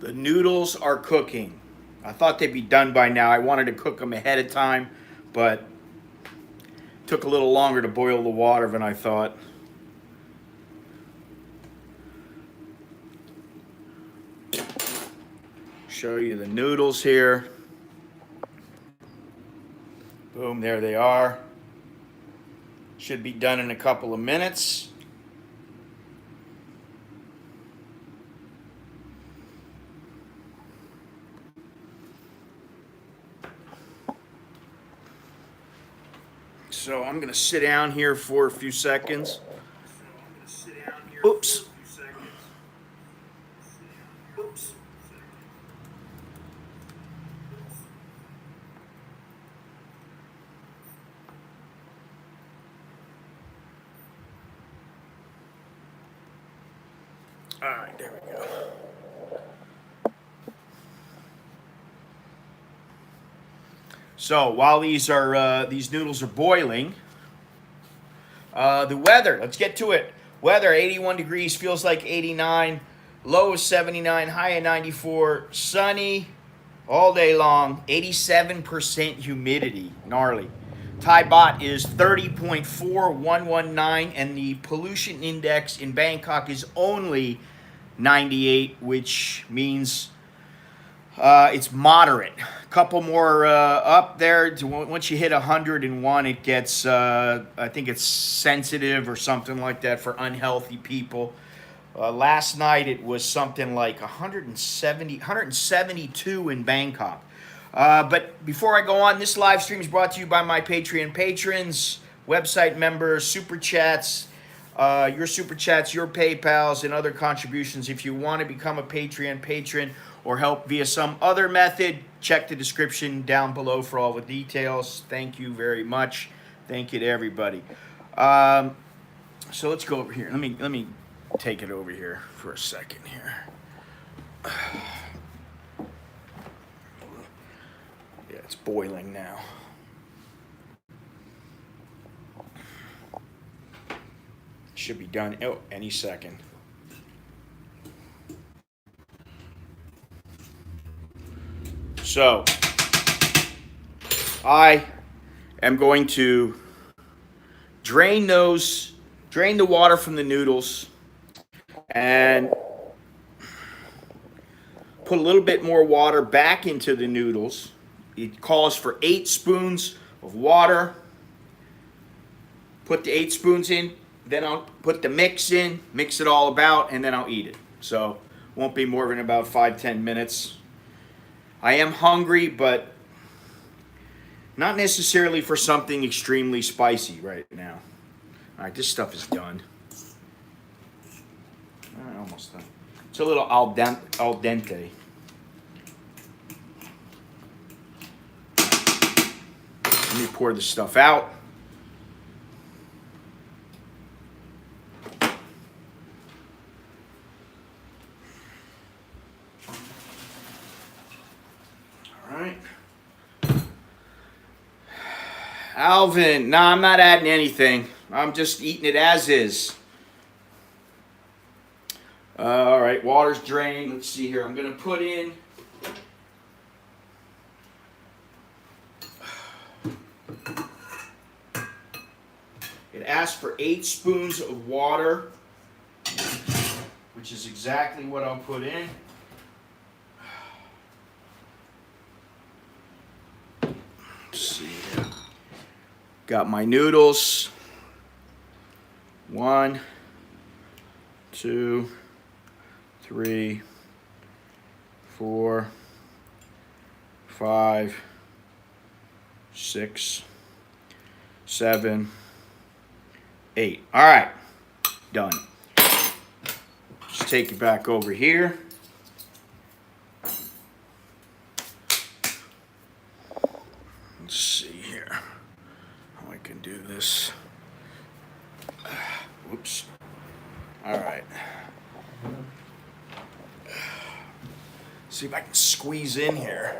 The noodles are cooking. I thought they'd be done by now. I wanted to cook them ahead of time, but it took a little longer to boil the water than I thought. Show you the noodles here. Boom, there they are. Should be done in a couple of minutes. So I'm gonna sit down here for a few seconds. Oops. All right, there we go. So while these noodles are boiling, the weather. Let's get to it. Weather: 81 degrees, feels like 89. Low is 79, high of 94. Sunny all day long. 87% humidity, gnarly. Thai baht is 30.4119, and the pollution index in Bangkok is only 98, which means it's moderate. A couple more up there. Once you hit 101, it gets, I think it's sensitive or something like that for unhealthy people. Last night it was something like 172 in Bangkok. But before I go on, this live stream is brought to you by my Patreon patrons, website members, super chats, your super chats, your PayPals, and other contributions. If you want to become a Patreon patron or help via some other method, check the description down below for all the details. Thank you very much. Thank you to everybody. So let's go over here. Let me take it over here for a second here. Yeah, it's boiling now. Should be done any second. So I am going to drain the water from the noodles and put a little bit more water back into the noodles. It calls for 8 spoons of water. Put the 8 spoons in, then I'll put the mix in, mix it all about, and then I'll eat it. So won't be more than about 5-10 minutes. I am hungry, but not necessarily for something extremely spicy right now. All right, this stuff is done. Almost done. It's a little al dente. Let me pour this stuff out. All right. Alvin, no, I'm not adding anything. I'm just eating it as is. All right, water's drained. Let's see here. I'm going to put in it asks for 8 spoons of water, which is exactly what I'll put in. Let's see here. Got my noodles. 1, 2, 3, 4, 5, 6, 7, 8. All right, done. Just take it back over here. Let's see here how I can do this. Whoops. All right. See if I can squeeze in here.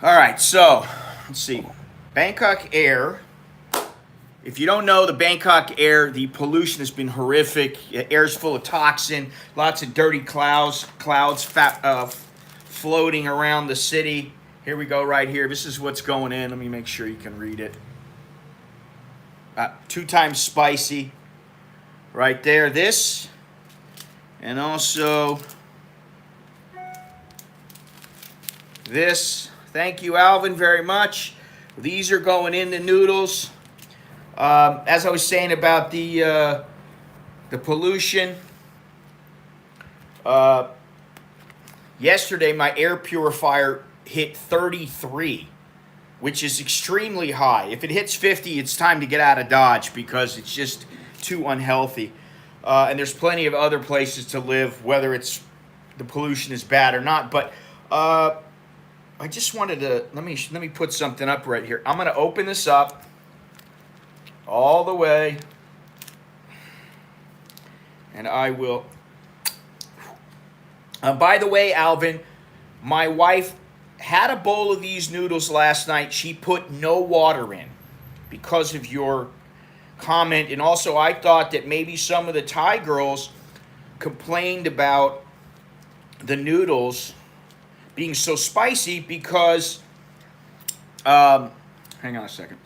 All right, so let's see. Bangkok Air If you don't know, the Bangkok air, the pollution has been horrific. Air's full of toxin, lots of dirty clouds floating around the city. Here we go right here. This is what's going in. Let me make sure you can read it. 2 times spicy. Right there, this. And also this. Thank you, Alvin, very much. These are going in the noodles. As I was saying about the pollution, yesterday my air purifier hit 33, which is extremely high. If it hits 50, it's time to get out of Dodge because it's just too unhealthy. And there's plenty of other places to live, whether it's the pollution is bad or not. But I just wanted to let me put something up right here. I'm going to open this up all the way, and I will. By the way, Alvin, my wife had a bowl of these noodles last night. She put no water in because of your comment, and also I thought that maybe some of the Thai girls complained about the noodles being so spicy because hang on a second,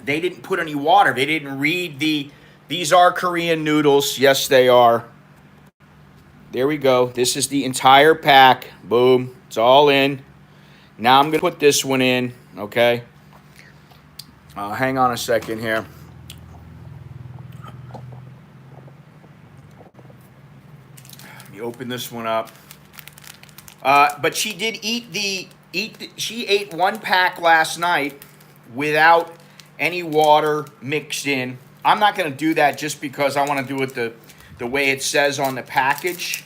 they didn't put any water. They didn't read these are Korean noodles. Yes, they are. There we go. This is the entire pack. Boom. It's all in. Now I'm going to put this one in, okay? Hang on a second here. Let me open this one up. But she did she ate 1 pack last night without any water mixed in. I'm not going to do that just because I want to do it the way it says on the package.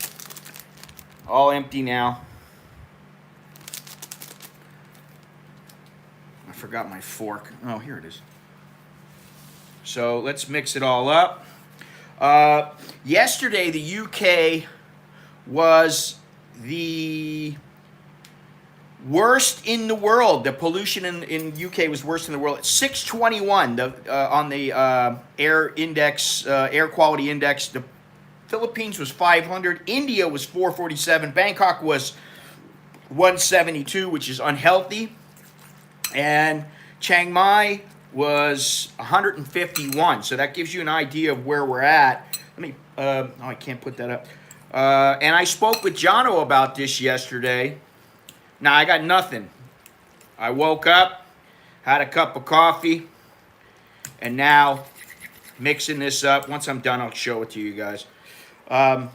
All empty now. I forgot my fork. Oh, here it is. So let's mix it all up. Yesterday, the UK was the worst in the world. The pollution in UK was worst in the world. At 621 on the air quality index. The Philippines was 500. India was 447. Bangkok was 172, which is unhealthy. And Chiang Mai was 151. So that gives you an idea of where we're at. Let me, oh, I can't put that up. And I spoke with Jono about this yesterday. Now, I got nothing. I woke up, had a cup of coffee, and now mixing this up. Once I'm done, I'll show it to you guys. I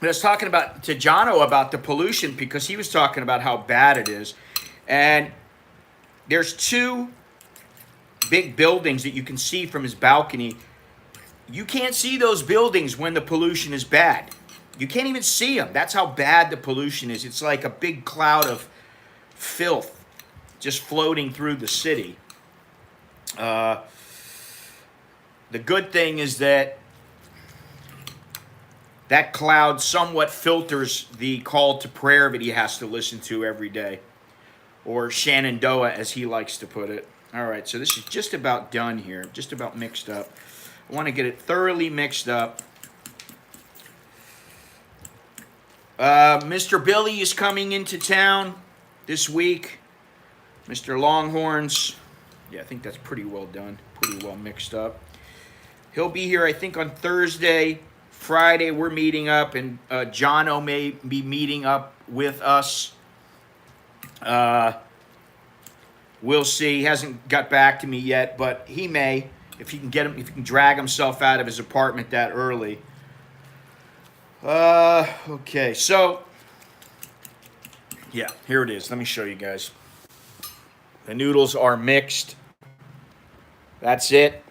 was talking to Jono about the pollution because he was talking about how bad it is. And there's 2 big buildings that you can see from his balcony. You can't see those buildings when the pollution is bad. You can't even see them. That's how bad the pollution is. It's like a big cloud of filth just floating through the city. The good thing is that cloud somewhat filters the call to prayer that he has to listen to every day. Or Shenandoah, as he likes to put it. All right, so this is just about done here. Just about mixed up. I want to get it thoroughly mixed up. Mr. Billy is coming into town this week. Mr. Longhorns. Yeah, I think that's pretty well done. Pretty well mixed up. He'll be here, I think, on Thursday. Friday, we're meeting up, and Jono may be meeting up with us. We'll see. He hasn't got back to me yet, but he may, if he can drag himself out of his apartment that early. Okay, so, yeah, here it is. Let me show you guys. The noodles are mixed. That's it.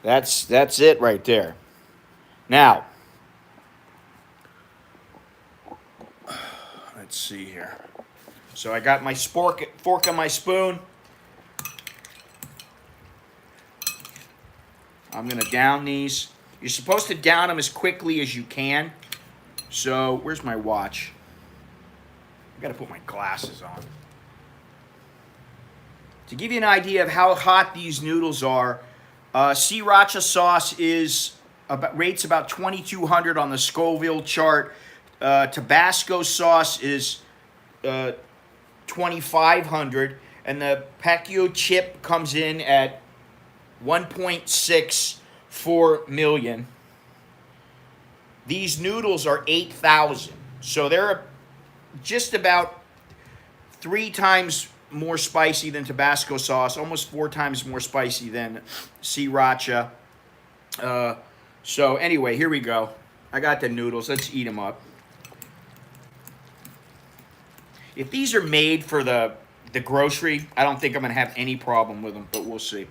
That's it right there. Now, let's see here. So I got my fork on my spoon. I'm going to down these. You're supposed to down them as quickly as you can. So, where's my watch? I got to put my glasses on. To give you an idea of how hot these noodles are, sriracha sauce rates about 2,200 on the Scoville chart. Tabasco sauce is 2,500, and the Pacquiao chip comes in at 1.64 million. These noodles are 8,000, so they're just about 3 times more spicy than Tabasco sauce, almost 4 times more spicy than sriracha. So anyway, here we go. I got the noodles. Let's eat them up. If these are made for the grocery, I don't think I'm going to have any problem with them, but we'll see.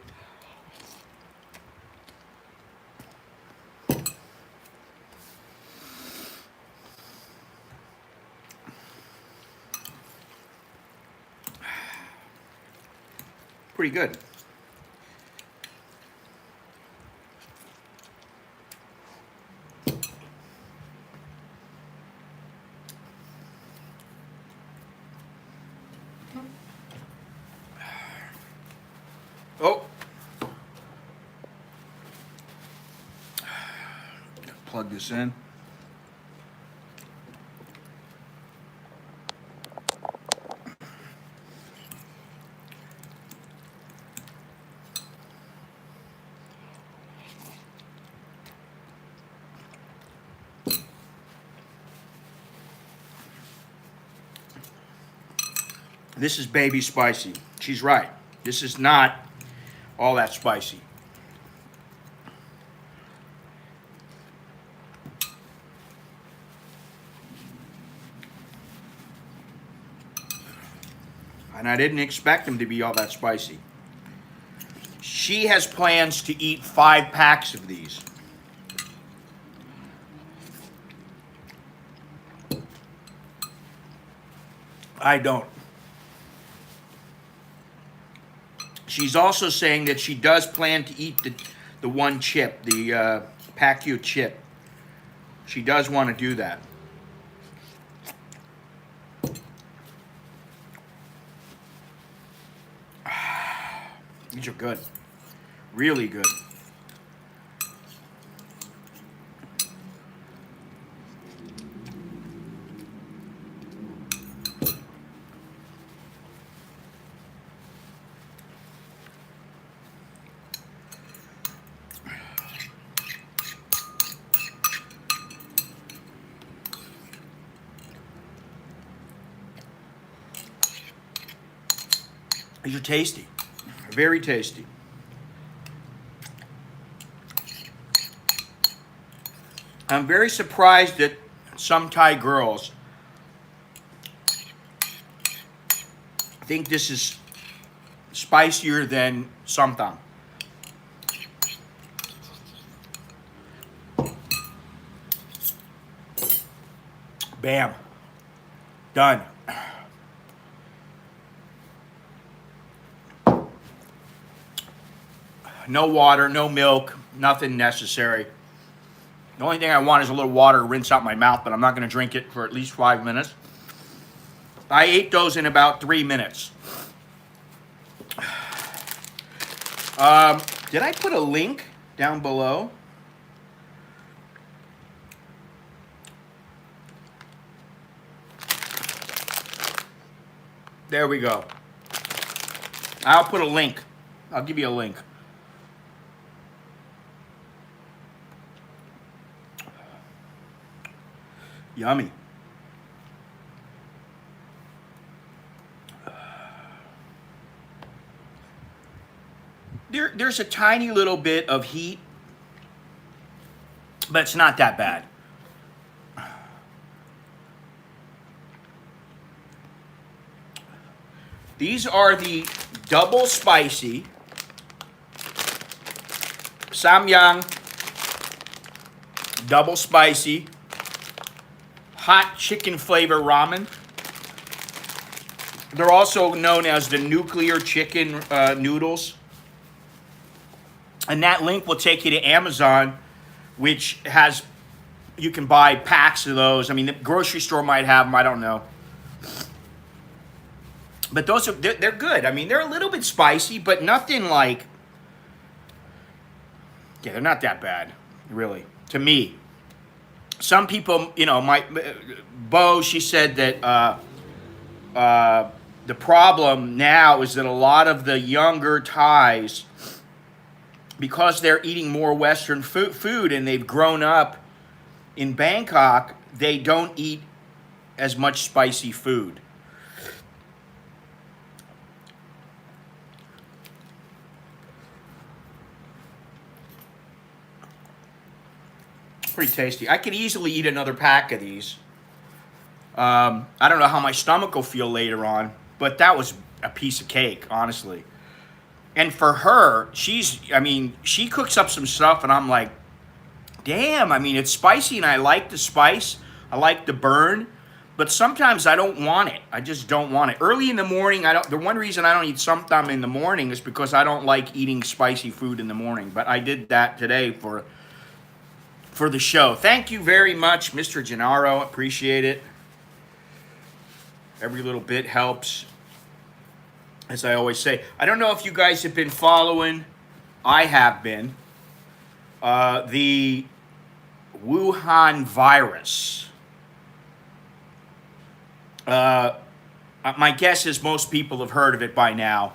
Pretty good. Oh. Plug this in. This is baby spicy. She's right. This is not all that spicy. And I didn't expect them to be all that spicy. She has plans to eat 5 packs of these. I don't. She's also saying that she does plan to eat the one chip, the Pacquiao chip. She does want to do that. These are good. Really good. These are tasty. Very tasty. I'm very surprised that some Thai girls think this is spicier than somtam. Bam. Done. No water, no milk, nothing necessary. The only thing I want is a little water to rinse out my mouth, but I'm not going to drink it for at least 5 minutes. I ate those in about 3 minutes. Did I put a link down below? There we go. I'll put a link. I'll give you a link. Yummy. There's a tiny little bit of heat, but it's not that bad. These are the double spicy Samyang double spicy hot chicken flavor ramen. They're also known as the nuclear chicken noodles. And that link will take you to Amazon, which has, you can buy packs of those. I mean, the grocery store might have them, I don't know. But those are they're good. I mean, they're a little bit spicy, but nothing like. Yeah, they're not that bad, really, to me. Some people, you know, Bo, she said that the problem now is that a lot of the younger Thais, because they're eating more Western food and they've grown up in Bangkok, they don't eat as much spicy food. Pretty tasty. I could easily eat another pack of these. I don't know how my stomach will feel later on, but that was a piece of cake, honestly. And for her, I mean, she cooks up some stuff, and I'm like, damn, I mean, it's spicy, and I like the spice. I like the burn, but sometimes I don't want it. I just don't want it. Early in the morning, the one reason I don't eat somtam in the morning is because I don't like eating spicy food in the morning, but I did that today for the show. Thank you very much, Mr. Gennaro. Appreciate it. Every little bit helps, as I always say. I don't know if you guys have been following. I have been. The Wuhan virus. My guess is most people have heard of it by now.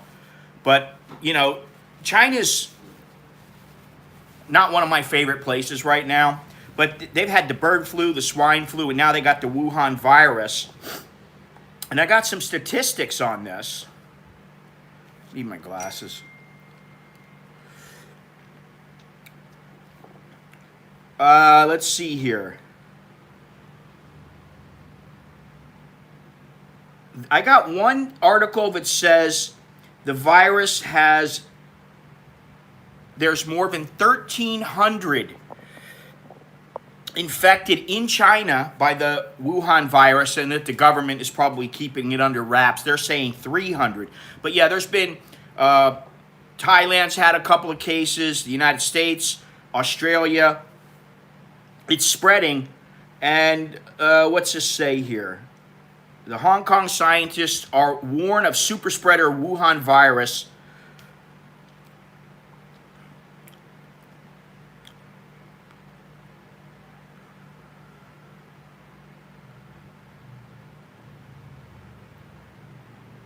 But, you know, China's not one of my favorite places right now, but they've had the bird flu, the swine flu, and now they got the Wuhan virus. And I got some statistics on this. Need my glasses. Let's see here. I got one article that says the virus there's more than 1,300 infected in China by the Wuhan virus, and that the government is probably keeping it under wraps. They're saying 300. But yeah, there's been, Thailand's had a couple of cases, the United States, Australia. It's spreading. And what's this say here? The Hong Kong scientists are warned of super spreader Wuhan virus.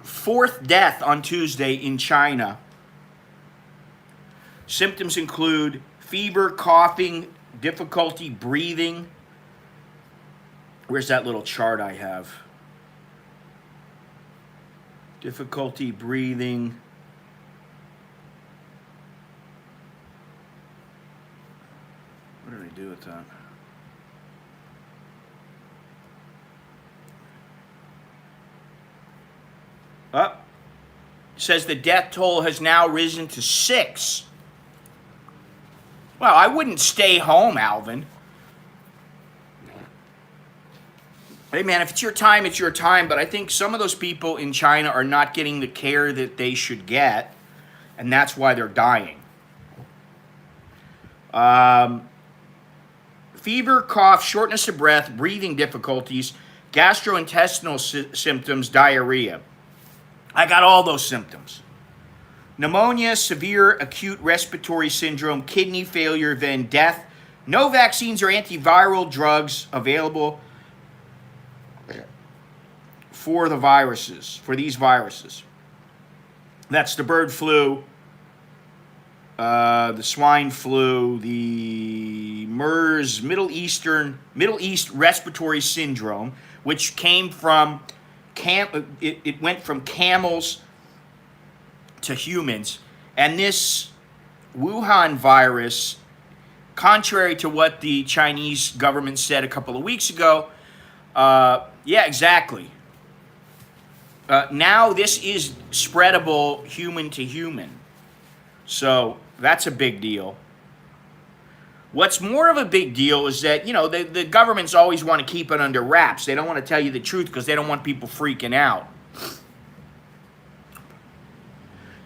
Fourth death on Tuesday in China. Symptoms include fever, coughing, difficulty breathing. Where's that little chart I have? Difficulty breathing. What did I do with that? Says the death toll has now risen to 6. Well, I wouldn't stay home, Alvin. Hey, man, if it's your time, it's your time. But I think some of those people in China are not getting the care that they should get, and that's why they're dying. Fever, cough, shortness of breath, breathing difficulties, gastrointestinal symptoms, diarrhea. I got all those symptoms. Pneumonia, severe acute respiratory syndrome, kidney failure, then death. No vaccines or antiviral drugs available for these viruses. That's the bird flu, the swine flu, the MERS, Middle East respiratory syndrome, which came from it went from camels to humans. And this Wuhan virus, contrary to what the Chinese government said a couple of weeks ago, yeah, exactly. Now this is spreadable human to human. So that's a big deal. What's more of a big deal is that, you know, the governments always want to keep it under wraps. They don't want to tell you the truth because they don't want people freaking out.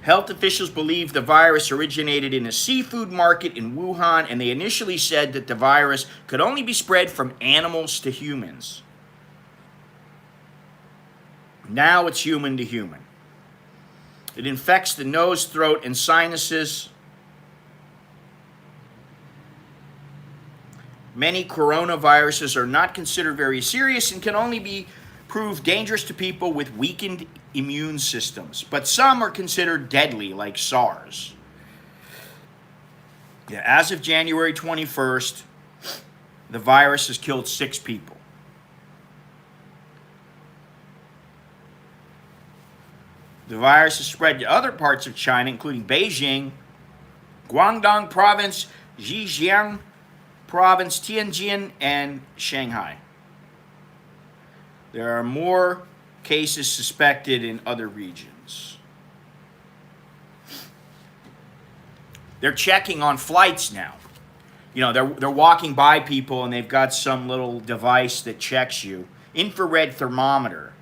Health officials believe the virus originated in a seafood market in Wuhan, and they initially said that the virus could only be spread from animals to humans. Now it's human to human. It infects the nose, throat, and sinuses. Many coronaviruses are not considered very serious and can only be proved dangerous to people with weakened immune systems. But some are considered deadly, like SARS. Yeah, as of January 21st, the virus has killed 6 people. The virus has spread to other parts of China, including Beijing, Guangdong Province, Zhejiang Province, Tianjin, and Shanghai. There are more cases suspected in other regions. They're checking on flights now. You know, they're walking by people and they've got some little device that checks you, infrared thermometer,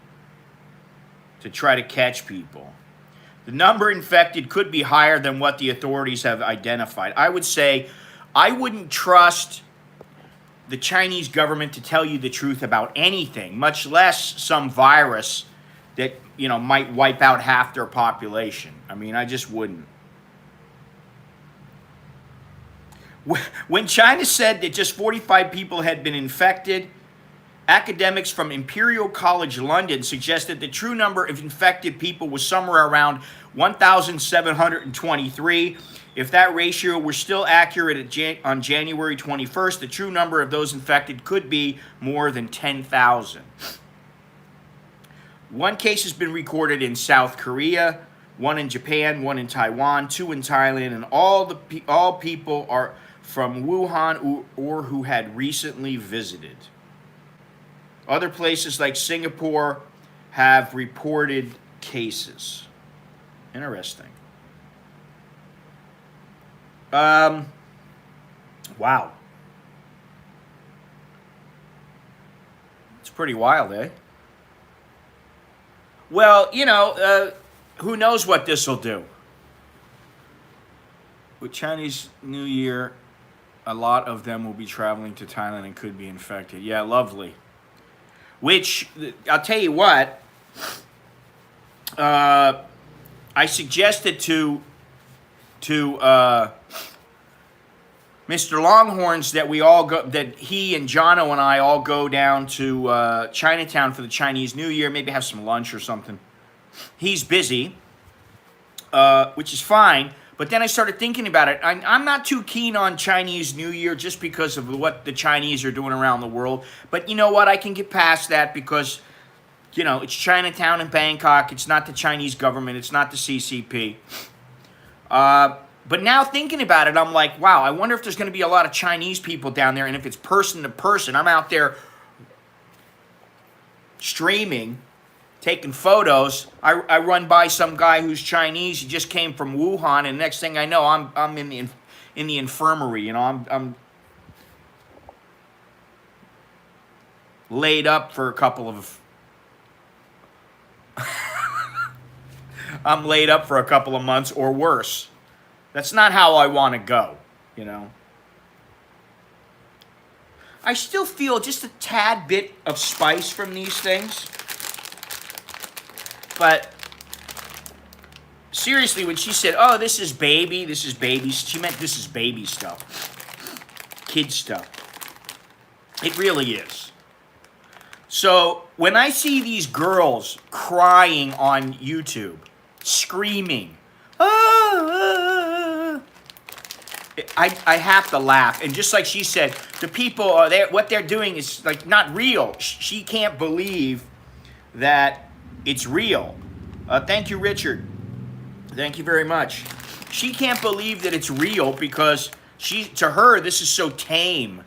to try to catch people. The number infected could be higher than what the authorities have identified. I would say I wouldn't trust the Chinese government to tell you the truth about anything, much less some virus that, you know, might wipe out half their population. I mean, I just wouldn't. When China said that just 45 people had been infected, academics from Imperial College London suggested the true number of infected people was somewhere around 1,723. If that ratio were still accurate on January 21st, the true number of those infected could be more than 10,000. One case has been recorded in South Korea, one in Japan, one in Taiwan, 2 in Thailand, and all people are from Wuhan or who had recently visited. Other places like Singapore have reported cases. Interesting. Wow. It's pretty wild, eh? Well, you know, who knows what this will do? With Chinese New Year, a lot of them will be traveling to Thailand and could be infected. Yeah, lovely. Which, I'll tell you what, I suggested to Mr. Longhorns that we all go, that he and Jono and I all go down to Chinatown for the Chinese New Year, maybe have some lunch or something. He's busy, which is fine. But then I started thinking about it. I'm not too keen on Chinese New Year just because of what the Chinese are doing around the world. But you know what? I can get past that because, you know, it's Chinatown in Bangkok. It's not the Chinese government. It's not the CCP. But now thinking about it, I'm like, wow, I wonder if there's going to be a lot of Chinese people down there. And if it's person to person, I'm out there streaming, taking photos. I run by some guy who's Chinese. He just came from Wuhan, and next thing I know, I'm in the infirmary. You know, I'm laid up for a couple of. I'm laid up for a couple of months or worse. That's not how I want to go. You know. I still feel just a tad bit of spice from these things. But seriously, when she said, oh, this is baby, she meant this is baby stuff. Kid stuff. It really is. So when I see these girls crying on YouTube, screaming, I have to laugh. And just like she said, the people, what they're doing is like not real. She can't believe that it's real. Thank you, Richard. Thank you very much. She can't believe that it's real because to her, this is so tame.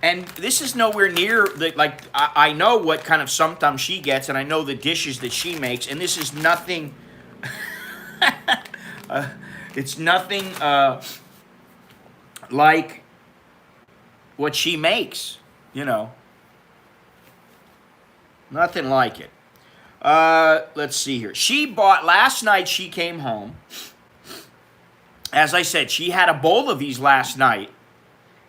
And this is nowhere near, like, I know what kind of sometimes she gets, and I know the dishes that she makes, and this is nothing, it's nothing like what she makes, you know. Nothing like it. Let's see here. Last night she came home. As I said, she had a bowl of these last night.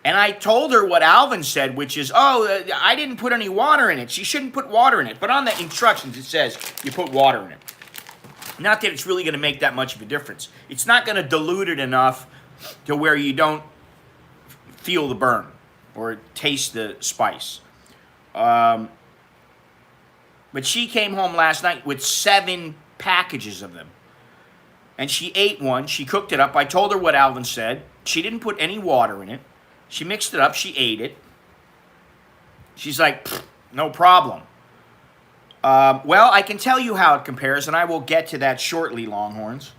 And I told her what Alvin said, which is, I didn't put any water in it. She shouldn't put water in it. But on the instructions, it says you put water in it. Not that it's really going to make that much of a difference. It's not going to dilute it enough to where you don't feel the burn or taste the spice. But she came home last night with 7 packages of them. And she ate one. She cooked it up. I told her what Alvin said. She didn't put any water in it. She mixed it up. She ate it. She's like, no problem. Well, I can tell you how it compares, and I will get to that shortly, Longhorns.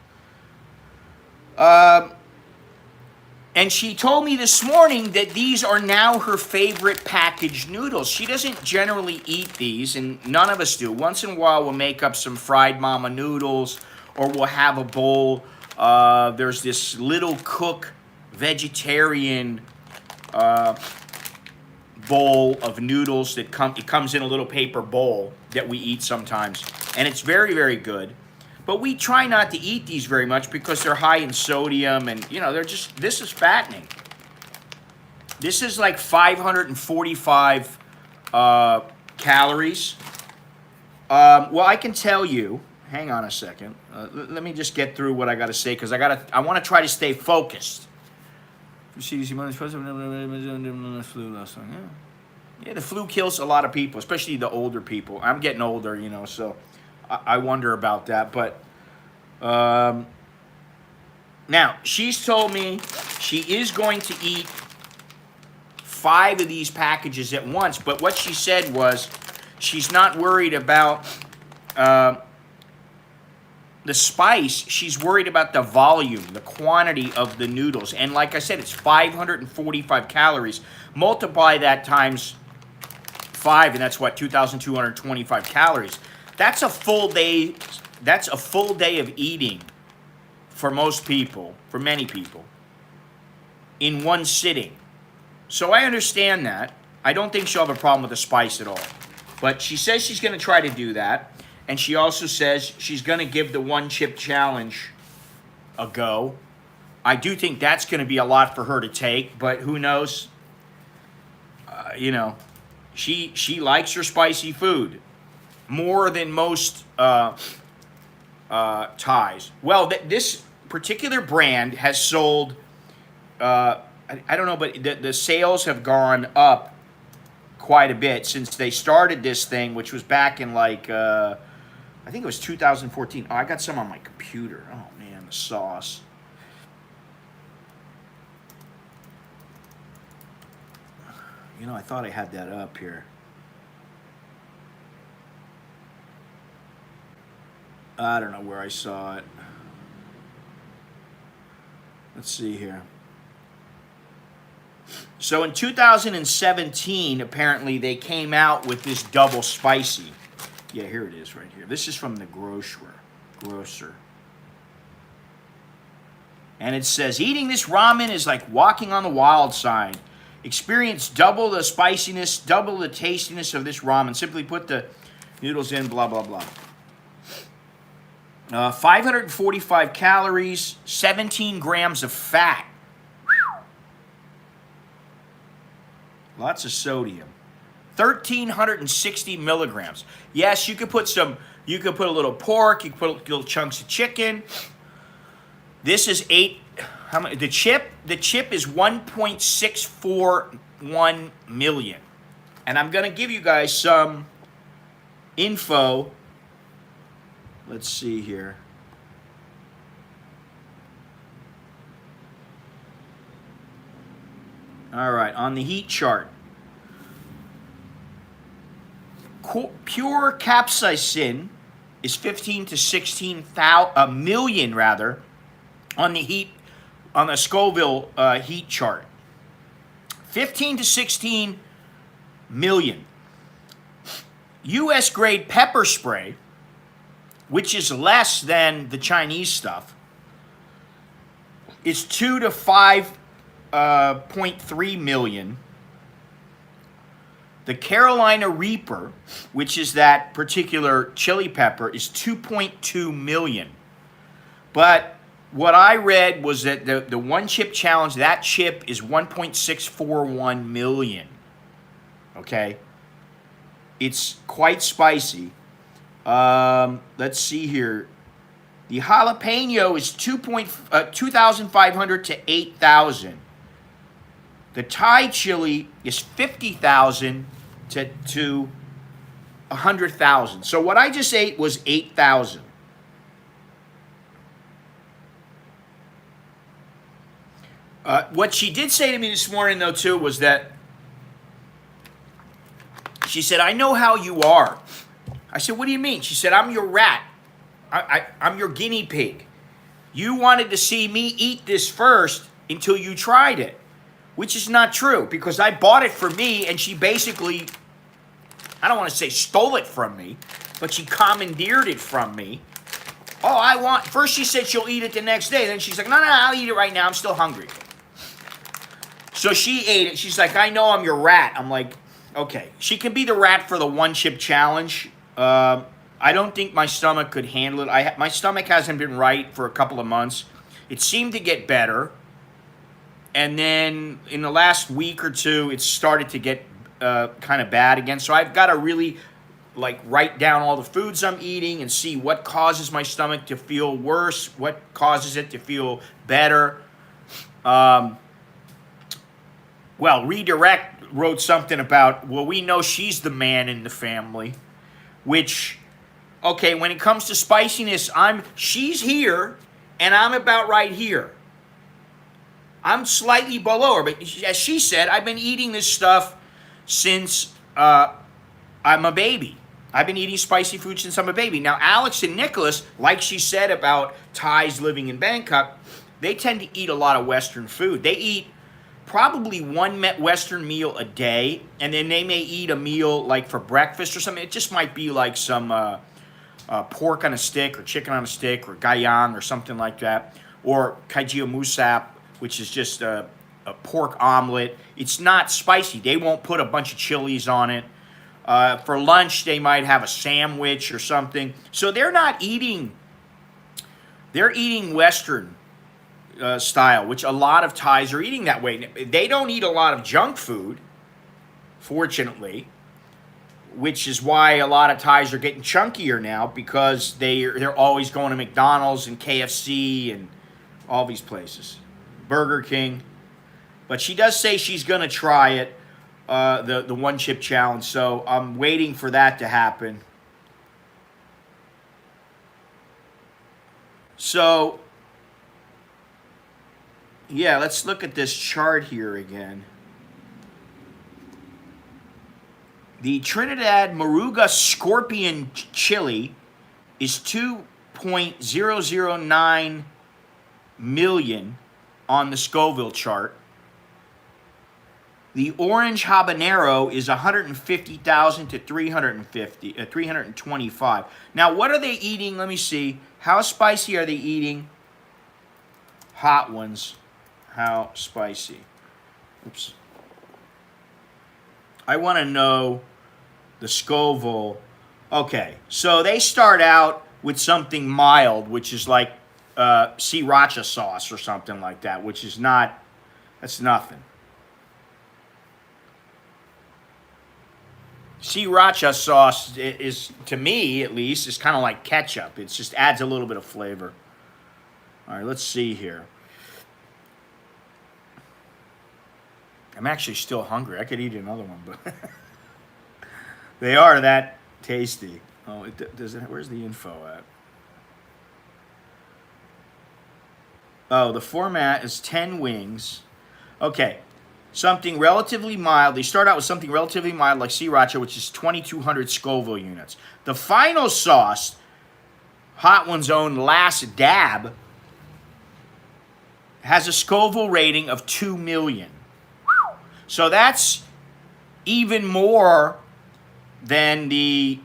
And she told me this morning that these are now her favorite packaged noodles. She doesn't generally eat these, and none of us do. Once in a while, we'll make up some fried mama noodles, or we'll have a bowl. There's this Little Cook vegetarian bowl of noodles that it comes in a little paper bowl that we eat sometimes, and it's very, very good. But we try not to eat these very much because they're high in sodium, and this is fattening. This is like 545 calories. Well, I can tell you. Hang on a second. Let me just get through what I got to say because I want to try to stay focused. Yeah, the flu kills a lot of people, especially the older people. I'm getting older, so I wonder about that. But now, she's told me she is going to eat 5 of these packages at once. But what she said was she's not worried about the spice. She's worried about the volume, the quantity of the noodles. And like I said, it's 545 calories. Multiply that times 5, and that's what, 2,225 calories. That's a full day. That's a full day of eating for most people, for many people, in one sitting. So I understand that. I don't think she'll have a problem with the spice at all. But she says she's going to try to do that. And she also says she's going to give the 1 chip challenge a go. I do think that's going to be a lot for her to take, but who knows? She likes her spicy food more than most Thais. Well, this particular brand has sold, I don't know, but the sales have gone up quite a bit since they started this thing, which was back in like, I think it was 2014. Oh, I got some on my computer. Oh, man, the sauce. I thought I had that up here. I don't know where I saw it. Let's see here. So in 2017, apparently, they came out with this double spicy. Yeah, here it is right here. This is from the grocer. And it says, eating this ramen is like walking on the wild side. Experience double the spiciness, double the tastiness of this ramen. Simply put the noodles in, blah, blah, blah. 545 calories, 17 grams of fat. Lots of sodium. 1,360 milligrams. Yes, you could put a little pork, you could put little chunks of chicken. This is 8, how many? The chip is 1.641 million. And I'm going to give you guys some info. Let's see here. All right, on the heat chart. Pure capsaicin is 15 to 16 million rather on the Scoville heat chart. 15 to 16 million. U.S. grade pepper spray, which is less than the Chinese stuff, is 2 to 5.3 million. The Carolina Reaper, which is that particular chili pepper, is 2.2 million. But what I read was that the 1 chip challenge, that chip is 1.641 million. Okay? It's quite spicy. Let's see here. The jalapeno is 2,500 to 8,000. The Thai chili is 50,000 to 100,000. So what I just ate was 8,000. What she did say to me this morning, though, too, was that she said, I know how you are. I said, what do you mean? She said, I'm your rat. I'm your guinea pig. You wanted to see me eat this first until you tried it, which is not true because I bought it for me and she basically, I don't want to say stole it from me, but she commandeered it from me. Oh, first she said she'll eat it the next day. Then she's like, no, I'll eat it right now. I'm still hungry. So she ate it. She's like, I know I'm your rat. I'm like, okay. She can be the rat for the one chip challenge. I don't think my stomach could handle it. My stomach hasn't been right for a couple of months. It seemed to get better. And then in the last week or two, it started to get kind of bad again. So I've got to really write down all the foods I'm eating and see what causes my stomach to feel worse, what causes it to feel better. Well, Redirect wrote something about, well, we know she's the man in the family, which, okay, when it comes to spiciness, she's here, and I'm about right here. I'm slightly below her, but as she said, I've been eating this stuff since I'm a baby. I've been eating spicy food since I'm a baby. Now, Alex and Nicholas, like she said about Thais living in Bangkok, they tend to eat a lot of Western food. They eat probably one Western meal a day, and then they may eat a meal like for breakfast or something. It just might be like some pork on a stick or chicken on a stick or gayang or something like that, or kajio-musap, which is just a pork omelet. It's not spicy. They won't put a bunch of chilies on it. For lunch, they might have a sandwich or something. So they're not eating, they're eating Western style, which a lot of Thais are eating that way. They don't eat a lot of junk food, fortunately, which is why a lot of Thais are getting chunkier now because they're always going to McDonald's and KFC and all these places, Burger King. But she does say she's going to try it, the one chip challenge. So I'm waiting for that to happen. So yeah, let's look at this chart here again. The Trinidad Moruga Scorpion Chili is 2.009 million on the Scoville chart. The Orange Habanero is 150,000 to 325. Now, what are they eating? Let me see. How spicy are they eating? Hot ones. How spicy? Oops. I want to know the Scoville. Okay, so they start out with something mild, which is like sriracha sauce or something like that, which is not, that's nothing. Sriracha sauce is, to me at least, is kind of like ketchup. It just adds a little bit of flavor. All right, let's see here. I'm actually still hungry. I could eat another one, but they are that tasty. Oh, where's the info at? Oh, the format is 10 wings. Okay, something relatively mild. They start out with something relatively mild like sriracha, which is 2,200 Scoville units. The final sauce, Hot One's own Last Dab, has a Scoville rating of 2 million. So that's even more than the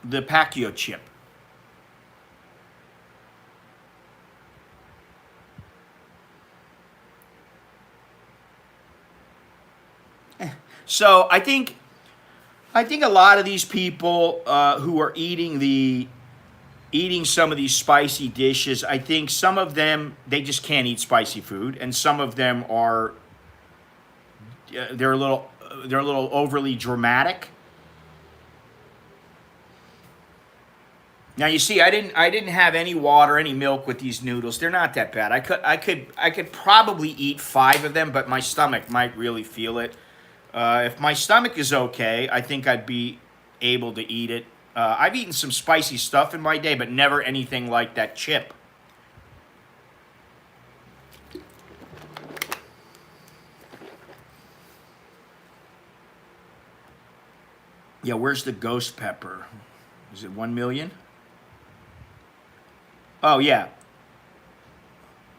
Pacquiao chip. So I think a lot of these people who are eating some of these spicy dishes, I think some of them, they just can't eat spicy food, and some of them are they're a little overly dramatic. Now you see, I didn't have any water, any milk with these noodles. They're not that bad. I could probably eat 5 of them, but my stomach might really feel it. If my stomach is okay, I think I'd be able to eat it. I've eaten some spicy stuff in my day, but never anything like that chip. Yeah, where's the ghost pepper? Is it 1 million? Oh, yeah.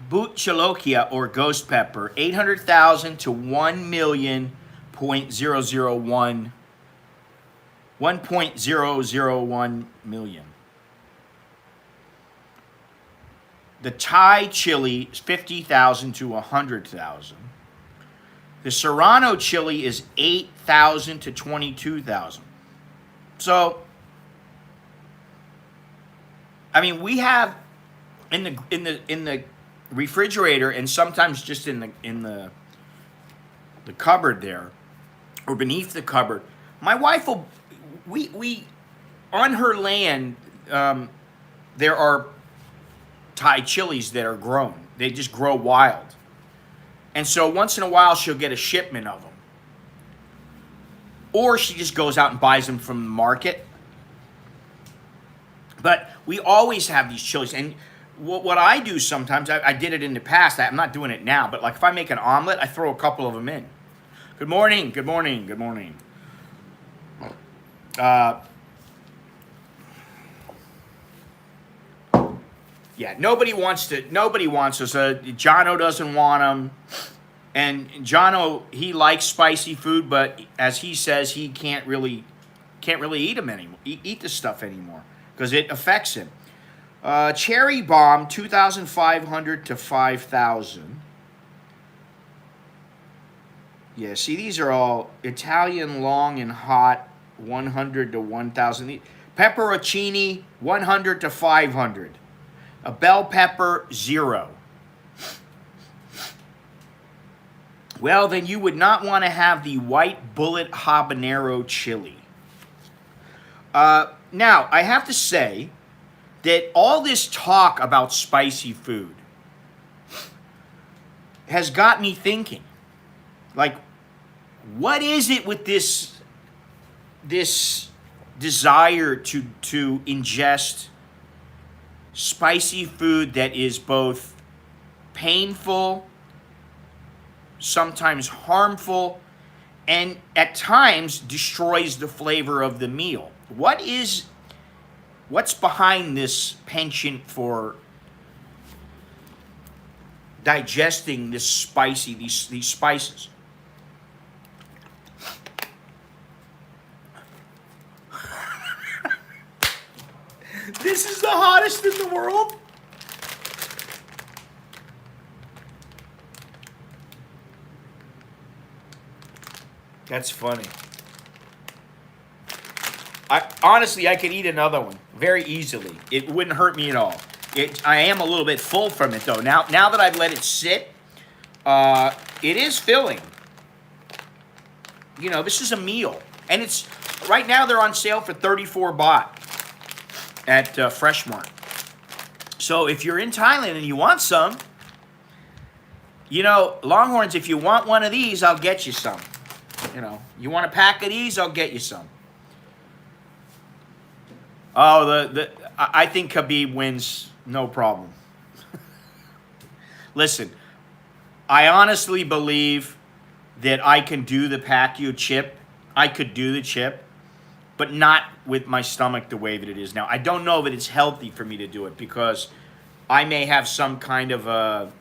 Boot Chalokia or ghost pepper, 800,000 to 1 million point zero zero 1.001 million. The Thai chili is 50,000 to 100,000. The Serrano chili is 8,000 to 22,000. So, I mean, we have in the refrigerator, and sometimes just in the cupboard there, or beneath the cupboard. My wife will, we on her land, there are Thai chilies that are grown. They just grow wild. And so once in a while she'll get a shipment of them. Or she just goes out and buys them from the market. But we always have these chilies. And what I do sometimes, I did it in the past, I'm not doing it now, but like if I make an omelet, I throw a couple of them in. Good morning, good morning, good morning. Yeah, nobody wants us. Jono doesn't want them. And Jono, he likes spicy food, but as he says, he can't really eat them anymore. Eat the stuff anymore because it affects him. Cherry Bomb, 2,500 to 5,000. Yeah, see, these are all Italian long and hot, 100 to 1,000. Pepperoncini, 100 to 500. A bell pepper, 0. Well, then you would not want to have the white bullet habanero chili. Now, I have to say that all this talk about spicy food has got me thinking, like, what is it with this desire to ingest spicy food that is both painful, sometimes harmful, and at times destroys the flavor of the meal? What's behind this penchant for digesting this these spices? This is the hottest in the world? That's funny. Honestly, I could eat another one very easily. It wouldn't hurt me at all. I am a little bit full from it, though. Now that I've let it sit, it is filling. You know, this is a meal. And it's, right now they're on sale for 34 baht at Fresh Mart. So if you're in Thailand and you want some, you know, Longhorns, if you want one of these, I'll get you some. You know, you want a pack of these, I'll get you some. Oh, I think Khabib wins, no problem. Listen, I honestly believe that I can do the Pacquiao chip. I could do the chip, but not with my stomach the way that it is now. I don't know that it's healthy for me to do it because I may have some kind of a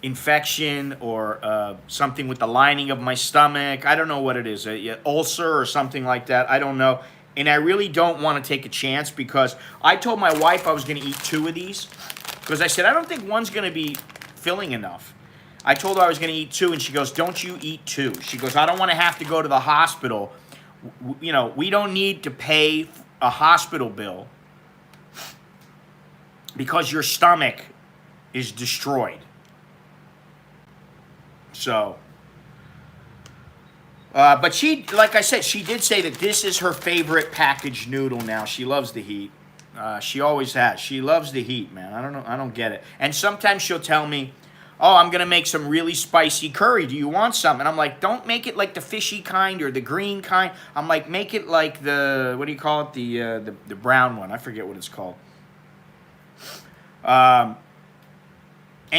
infection or something with the lining of my stomach. I don't know what it is, an ulcer or something like that. I don't know. And I really don't want to take a chance because I told my wife I was going to eat 2 of these because I said, I don't think one's going to be filling enough. I told her I was going to eat 2, and she goes, don't you eat 2. She goes, I don't want to have to go to the hospital. You know, we don't need to pay a hospital bill because your stomach is destroyed. So, But she, like I said, she did say that this is her favorite packaged noodle now. She loves the heat. She always has. She loves the heat, man. I don't know. I don't get it. And sometimes she'll tell me, oh, I'm going to make some really spicy curry. Do you want some? And I'm like, don't make it like the fishy kind or the green kind. I'm like, make it like the, what do you call it? The brown one. I forget what it's called. And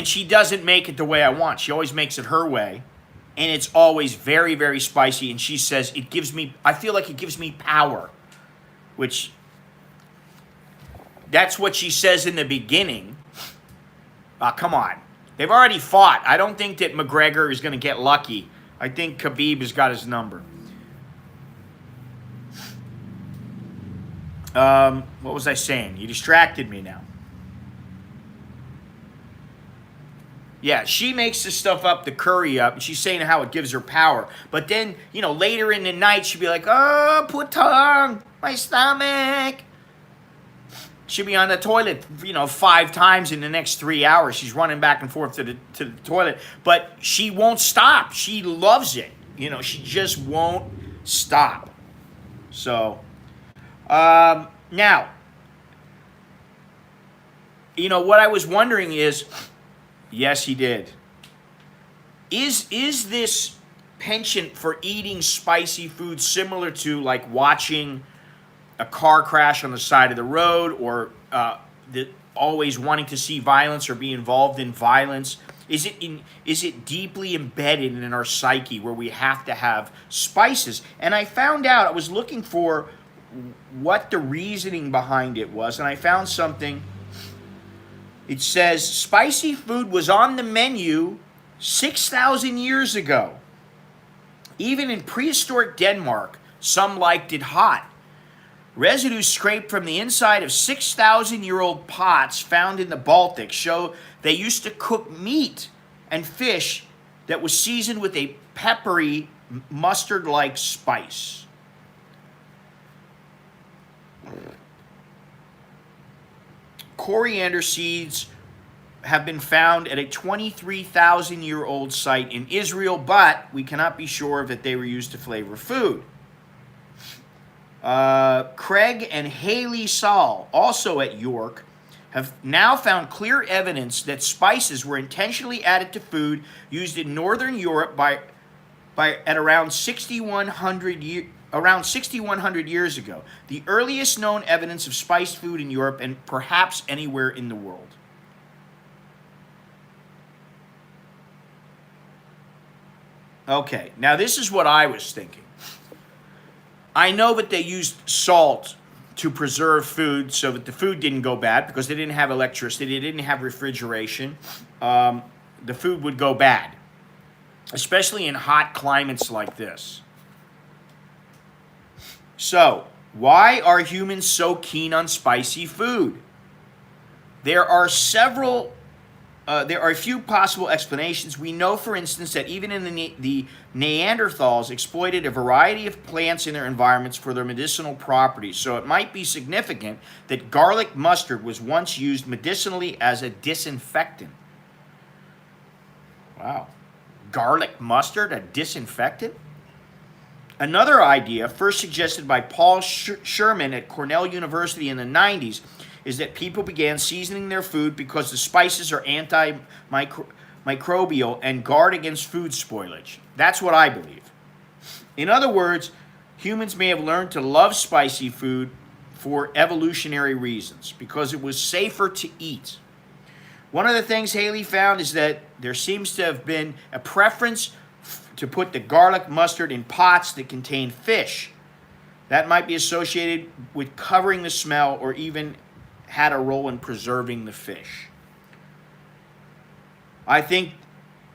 she doesn't make it the way I want. She always makes it her way. And it's always very, very spicy. And she says, it gives me, I feel like it gives me power. Which, that's what she says in the beginning. Come on. They've already fought. I don't think that McGregor is going to get lucky. I think Khabib has got his number. What was I saying? You distracted me now. Yeah, she makes this stuff up, the curry up, and she's saying how it gives her power. But then, you know, later in the night, she'll be like, oh, putong, my stomach. She'll be on the toilet, you know, 5 times in the next 3 hours. She's running back and forth to the toilet. But she won't stop. She loves it. You know, she just won't stop. So, now, you know, what I was wondering is, yes, he did. Is this penchant for eating spicy food similar to like watching a car crash on the side of the road, or always wanting to see violence or be involved in violence? Is it deeply embedded in our psyche where we have to have spices? And I found out, I was looking for what the reasoning behind it was, and I found something. It says spicy food was on the menu 6,000 years ago. Even in prehistoric Denmark, some liked it hot. Residues scraped from the inside of 6,000-year-old pots found in the Baltic show they used to cook meat and fish that was seasoned with a peppery, mustard-like spice. Coriander seeds have been found at a 23,000-year-old site in Israel, but we cannot be sure that they were used to flavor food. Craig and Haley Saul, also at York, have now found clear evidence that spices were intentionally added to food used in Northern Europe at around 6,100 years ago. The earliest known evidence of spiced food in Europe and perhaps anywhere in the world. Okay, now this is what I was thinking. I know that they used salt to preserve food so that the food didn't go bad because they didn't have electricity, they didn't have refrigeration. The food would go bad, especially in hot climates like this. So, why are humans so keen on spicy food? There are a few possible explanations. We know, for instance, that even in the Neanderthals exploited a variety of plants in their environments for their medicinal properties. So it might be significant that garlic mustard was once used medicinally as a disinfectant. Wow. Garlic mustard, a disinfectant? Another idea, first suggested by Paul Sherman at Cornell University in the 90s, is that people began seasoning their food because the spices are antimicrobial and guard against food spoilage. That's what I believe. In other words, humans may have learned to love spicy food for evolutionary reasons, because it was safer to eat. One of the things Haley found is that there seems to have been a preference to put the garlic mustard in pots that contain fish. That might be associated with covering the smell, or even had a role in preserving the fish. I think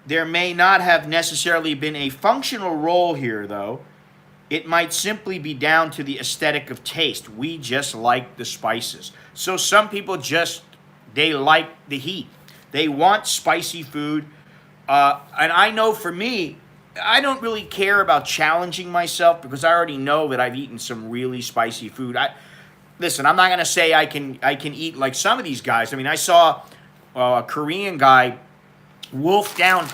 there may not have necessarily been a functional role here, though. It might simply be down to the aesthetic of taste. We just like the spices. So some people they like the heat. They want spicy food. And I know for me, I don't really care about challenging myself because I already know that I've eaten some really spicy food. Listen, I'm not going to say I can eat like some of these guys. I mean, I saw a Korean guy wolf down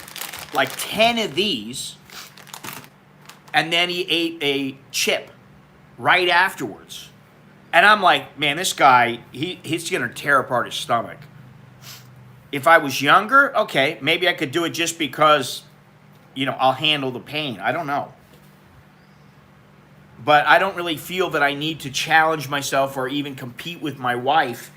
like 10 of these and then he ate a chip right afterwards. And I'm like, man, this guy, he's going to tear apart his stomach. If I was younger, okay, maybe I could do it just because, you know, I'll handle the pain. I don't know. But I don't really feel that I need to challenge myself or even compete with my wife.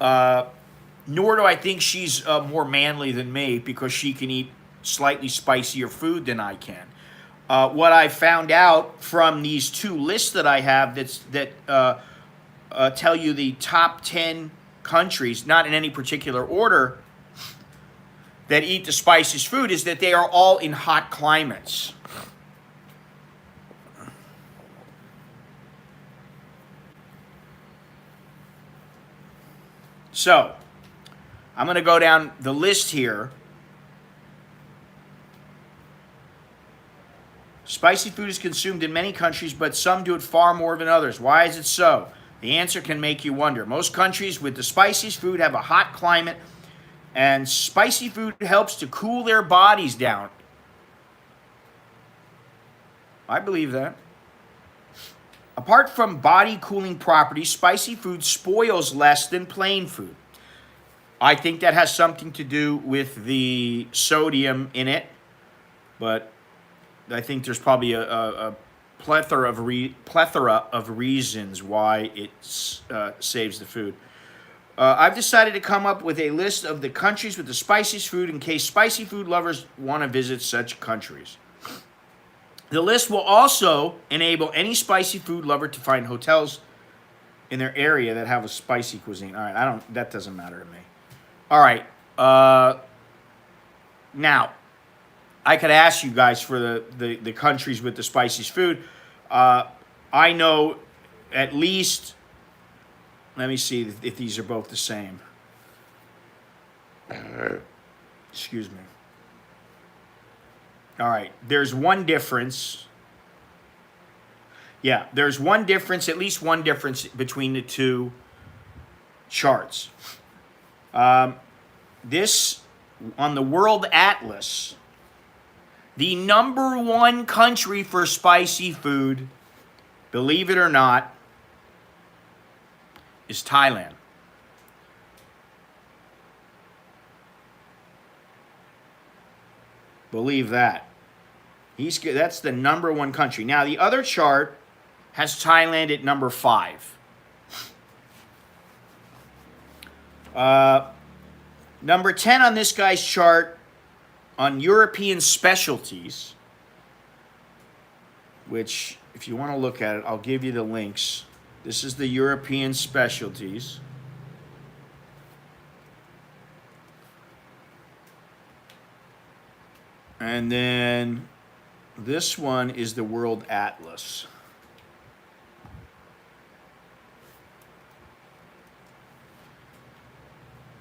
Nor do I think she's more manly than me because she can eat slightly spicier food than I can. What I found out from these two lists that I have that tell you the top 10 countries, not in any particular order, that eat the spiciest food is that they are all in hot climates. So, I'm going to go down the list here. Spicy food is consumed in many countries, but some do it far more than others. Why is it so? The answer can make you wonder. Most countries with the spiciest food have a hot climate, and spicy food helps to cool their bodies down. I believe that. Apart from body cooling properties, spicy food spoils less than plain food. I think that has something to do with the sodium in it, but I think there's probably a plethora of reasons why it saves the food. I've decided to come up with a list of the countries with the spiciest food in case spicy food lovers want to visit such countries. The list will also enable any spicy food lover to find hotels in their area that have a spicy cuisine. All right, that doesn't matter to me. All right, now, I could ask you guys for the countries with the spiciest food. I know at least, let me see if these are both the same. Excuse me. All right, there's one difference. Yeah, there's one difference, at least one difference between the two charts. This, on the World Atlas, the number one country for spicy food, believe it or not, is Thailand. Believe that. That's the number one country. Now, the other chart has Thailand at number 5. Number 10 on this guy's chart on European specialties, which, if you want to look at it, I'll give you the links. This is the European specialties. And then this one is the World Atlas.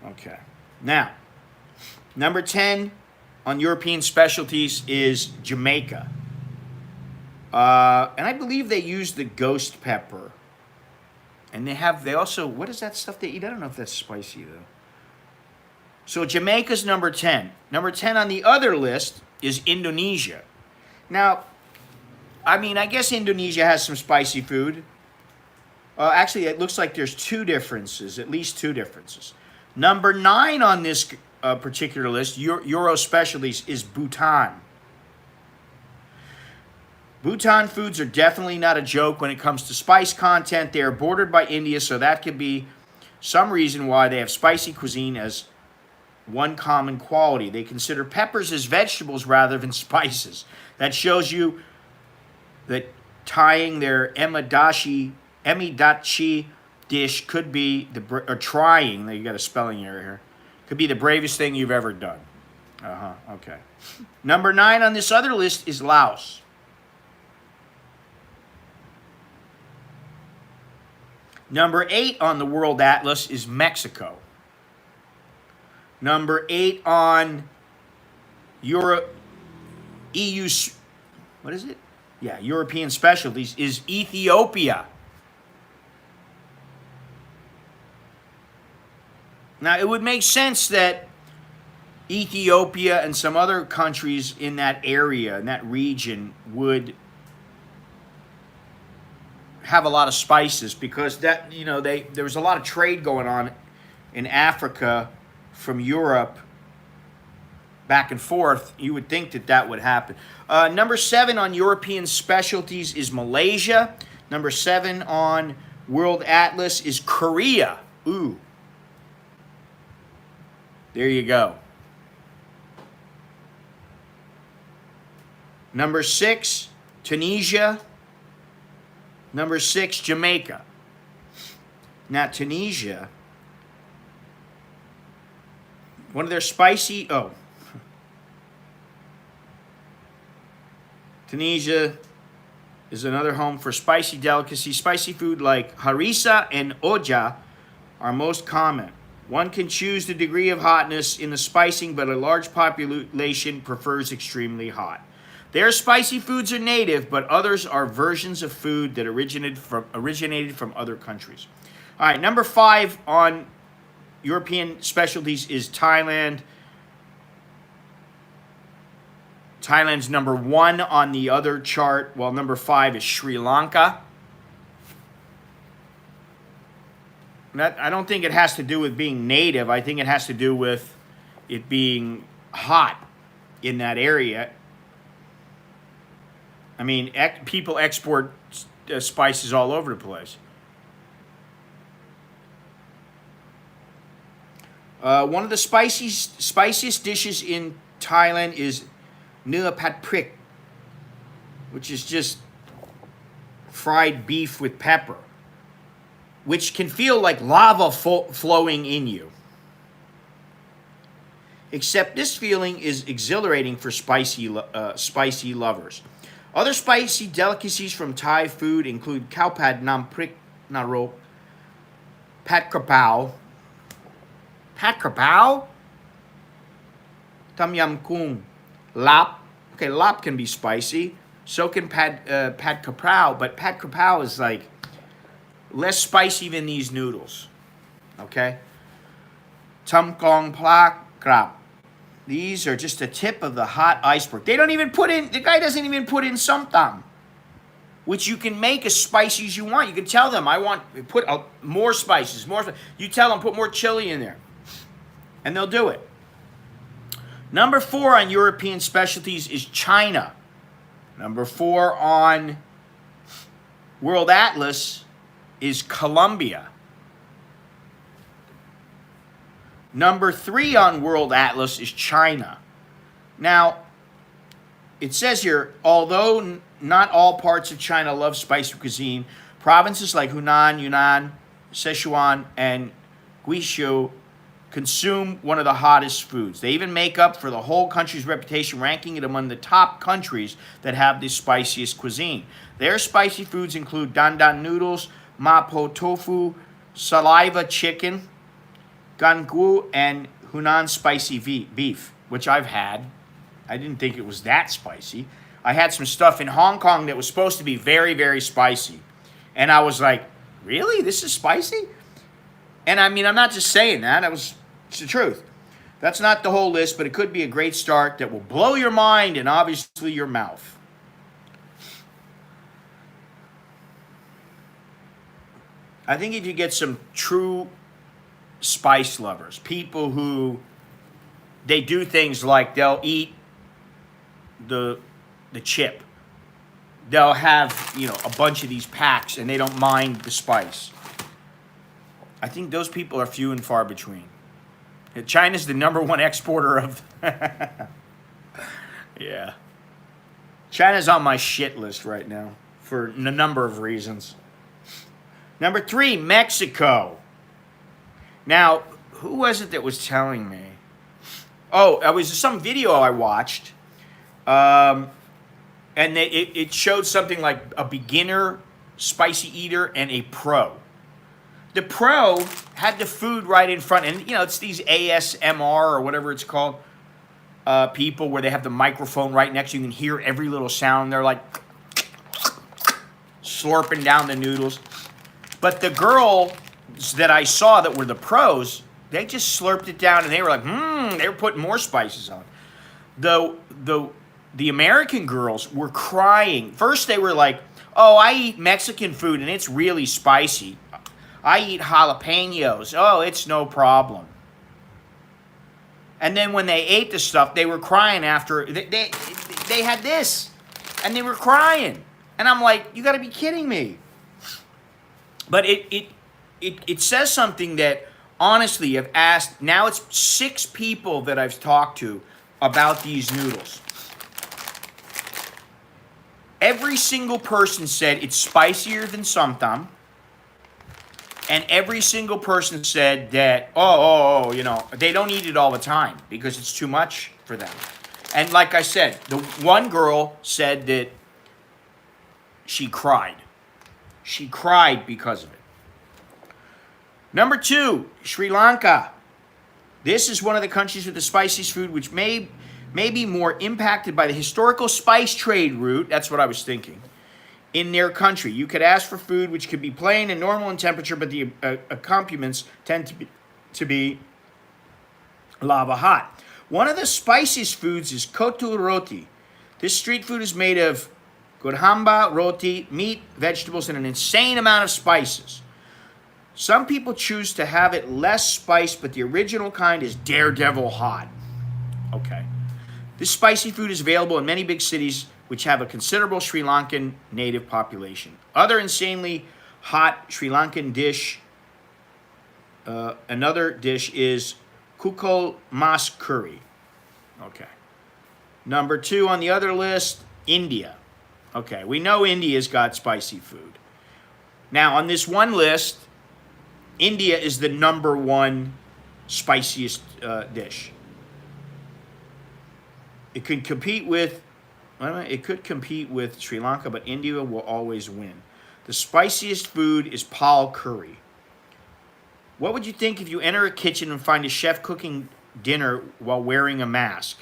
Okay. Now, number 10 on European specialties is Jamaica. And I believe they use the ghost pepper. And they also, what is that stuff they eat? I don't know if that's spicy, though. So Jamaica's number 10. Number 10 on the other list is Indonesia. Now, I mean, I guess Indonesia has some spicy food. Actually, it looks like there's two differences, at least two differences. Number 9 on this particular list, Euro specialties, is Bhutan. Bhutan foods are definitely not a joke when it comes to spice content. They are bordered by India, so that could be some reason why they have spicy cuisine as one common quality. They consider peppers as vegetables rather than spices. That shows you that tying their emidashi dish could be trying, you got a spelling error here, could be the bravest thing you've ever done. Okay. Number 9 on this other list is Laos. Number 8 on the World Atlas is Mexico. Number 8 on EU, what is it? Yeah, European specialties is Ethiopia. Now, it would make sense that Ethiopia and some other countries in that area, in that region, would have a lot of spices because that, you know, there was a lot of trade going on in Africa from Europe back and forth. You would think that that would happen. Number 7 on European specialties is Malaysia. Number 7 on World Atlas is Korea. Ooh. There you go. Number 6, Tunisia. Number 6, Jamaica. Now, Tunisia, one of their spicy, Tunisia is another home for spicy delicacies. Spicy food like harissa and oja are most common. One can choose the degree of hotness in the spicing, but a large population prefers extremely hot. Their spicy foods are native, but others are versions of food that originated from other countries. All right, number 5 on European specialties is Thailand. Thailand's number 1 on the other chart, while number 5 is Sri Lanka. I don't think it has to do with being native. I think it has to do with it being hot in that area. I mean, people export spices all over the place. One of the spiciest dishes in Thailand is Nua Pat Prik, which is just fried beef with pepper, which can feel like lava flowing in you. Except this feeling is exhilarating for spicy lovers. Other spicy delicacies from Thai food include khao pad nam prik narok, pat krapao, tom yum kung, lap. Okay, lap can be spicy. So can pad krapao, but pad krapao is like less spicy than these noodles. Okay, tom kong plak krap. These are just the tip of the hot iceberg. They don't even put in, the guy doesn't even put in somtam, which you can make as spicy as you want. You can tell them, I want, put more spices, more. You tell them, put more chili in there, and they'll do it. Number 4 on European specialties is China. Number 4 on World Atlas is Colombia. Number 3 on World Atlas is China. Now, it says here, although not all parts of China love spicy cuisine, provinces like Hunan, Yunnan, Sichuan, and Guizhou consume one of the hottest foods. They even make up for the whole country's reputation, ranking it among the top countries that have the spiciest cuisine. Their spicy foods include dandan noodles, mapo tofu, saliva chicken, gangu, and Hunan spicy beef, which I've had. I didn't think it was that spicy. I had some stuff in Hong Kong that was supposed to be very, very spicy. And I was like, really? This is spicy? And I mean, I'm not just saying that. It's the truth. That's not the whole list, but it could be a great start that will blow your mind and obviously your mouth. I think if you get some true spice lovers, people who, they do things like they'll eat the chip. They'll have, you know, a bunch of these packs and they don't mind the spice. I think those people are few and far between. China's the number 1 exporter of... Yeah. China's on my shit list right now for a number of reasons. Number 3, Mexico. Now, who was it that was telling me? Oh, it was some video I watched. And it showed something like a beginner spicy eater and a pro. The pro had the food right in front, and you know, it's these ASMR or whatever it's called, people where they have the microphone right next to you. You can hear every little sound. They're like slurping down the noodles. But the girls that I saw that were the pros, they just slurped it down and they were like, they were putting more spices on. The American girls were crying. First they were like, Oh, I eat Mexican food and it's really spicy. I eat jalapenos. Oh, it's no problem. And then when they ate the stuff, they were crying after. They had this, and they were crying. And I'm like, you got to be kidding me. But it says something that, honestly, I've asked. Now it's 6 people that I've talked to about these noodles. Every single person said it's spicier than somtam. And every single person said that, you know, they don't eat it all the time because it's too much for them. And like I said, the one girl said that she cried. She cried because of it. Number 2, Sri Lanka. This is one of the countries with the spiciest food, which may be more impacted by the historical spice trade route. That's what I was thinking. In their country, you could ask for food which could be plain and normal in temperature, but the accompaniments tend to be lava hot. One of the spiciest foods is kotu roti. This street food is made of godhamba roti, meat, vegetables, and an insane amount of spices. Some people choose to have it less spiced, but the original kind is daredevil hot. Okay. This spicy food is available in many big cities which have a considerable Sri Lankan native population. Other insanely hot Sri Lankan dish, another dish is kukul mas curry. Okay. Number 2 on the other list, India. Okay, we know India's got spicy food. Now, on this one list, India is the number 1 spiciest dish. It could compete with Sri Lanka, but India will always win. The spiciest food is pal curry. What would you think if you enter a kitchen and find a chef cooking dinner while wearing a mask?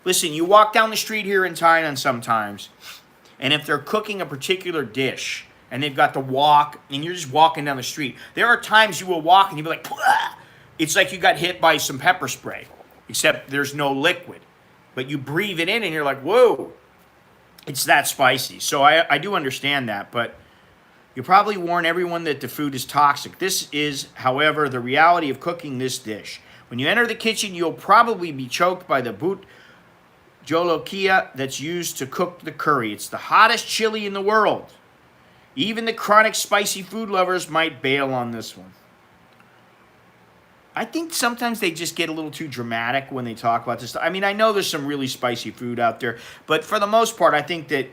Listen, you walk down the street here in Thailand sometimes, and if they're cooking a particular dish, and they've got the wok, and you're just walking down the street, there are times you will walk and you'll be like, "Pwah!" It's like you got hit by some pepper spray, except there's no liquid. But you breathe it in and you're like, whoa, it's that spicy. So I do understand that, but you probably warn everyone that the food is toxic. This is, however, the reality of cooking this dish. When you enter the kitchen, you'll probably be choked by the boot jolokia that's used to cook the curry. It's the hottest chili in the world. Even the chronic spicy food lovers might bail on this one. I think sometimes they just get a little too dramatic when they talk about this stuff. I mean, I know there's some really spicy food out there, but for the most part, I think that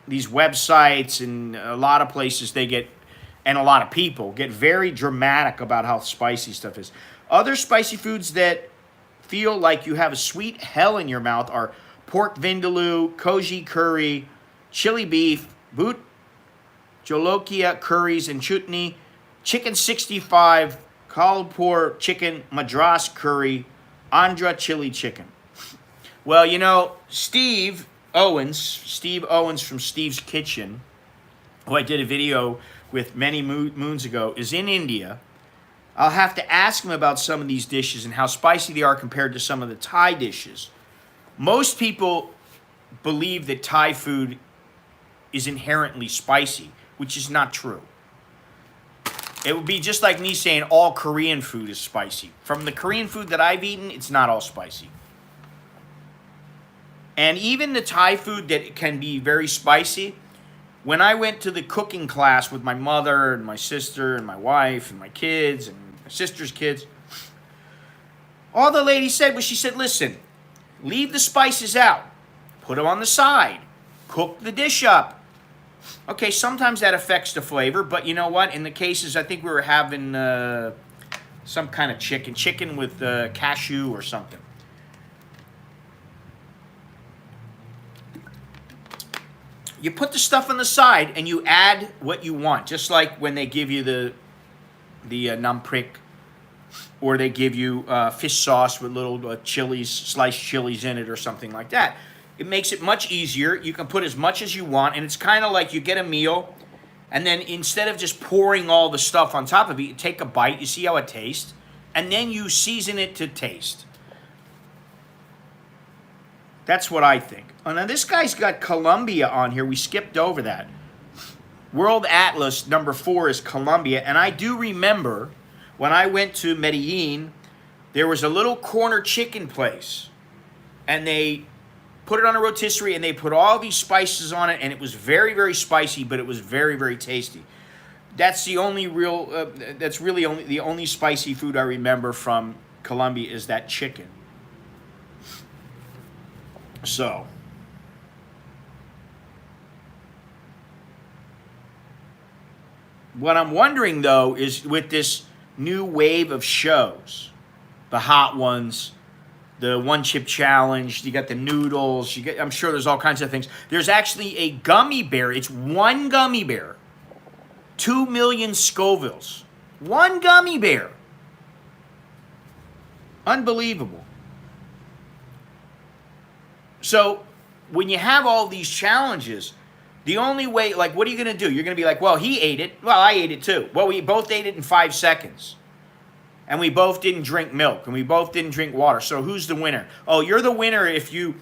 these websites and a lot of places and a lot of people get very dramatic about how spicy stuff is. Other spicy foods that feel like you have a sweet hell in your mouth are pork vindaloo, koji curry, chili beef, boot jolokia curries and chutney, chicken 65, Kolhapur chicken, Madras curry, Andhra chili chicken. Well, you know, Steve Owens from Steve's Kitchen, who I did a video with many moons ago, is in India. I'll have to ask him about some of these dishes and how spicy they are compared to some of the Thai dishes. Most people believe that Thai food is inherently spicy, which is not true. It would be just like me saying all Korean food is spicy. From the Korean food that I've eaten, it's not all spicy. And even the Thai food that can be very spicy, when I went to the cooking class with my mother and my sister and my wife and my kids and my sister's kids, all the lady said was, she said, listen, leave the spices out. Put them on the side. Cook the dish up. Okay, sometimes that affects the flavor, but you know what? In the cases, I think we were having some kind of chicken with cashew or something. You put the stuff on the side and you add what you want, just like when they give you the namprik, or they give you fish sauce with little chilies, sliced chilies in it or something like that. It makes it much easier. You can put as much as you want, and it's kind of like you get a meal, and then instead of just pouring all the stuff on top of it, you take a bite, you see how it tastes, and then you season it to taste. That's what I think. Oh, now this guy's got Colombia on here. We skipped over that. World Atlas number 4 is Colombia. And I do remember when I went to Medellin, there was a little corner chicken place. And they put it on a rotisserie and they put all these spices on it. And it was very, very spicy, but it was very, very tasty. That's the only real, that's really the only spicy food I remember from Colombia is that chicken. So, what I'm wondering though is with this new wave of shows, the hot ones, the one chip challenge, you got the noodles, I'm sure there's all kinds of things. There's actually a gummy bear. It's one gummy bear. 2 million Scovilles. One gummy bear. Unbelievable. So, when you have all these challenges, the only way, like, what are you going to do? You're going to be like, well, he ate it. Well, I ate it too. Well, we both ate it in 5 seconds. And we both didn't drink milk. And we both didn't drink water. So, who's the winner? Oh, you're the winner if you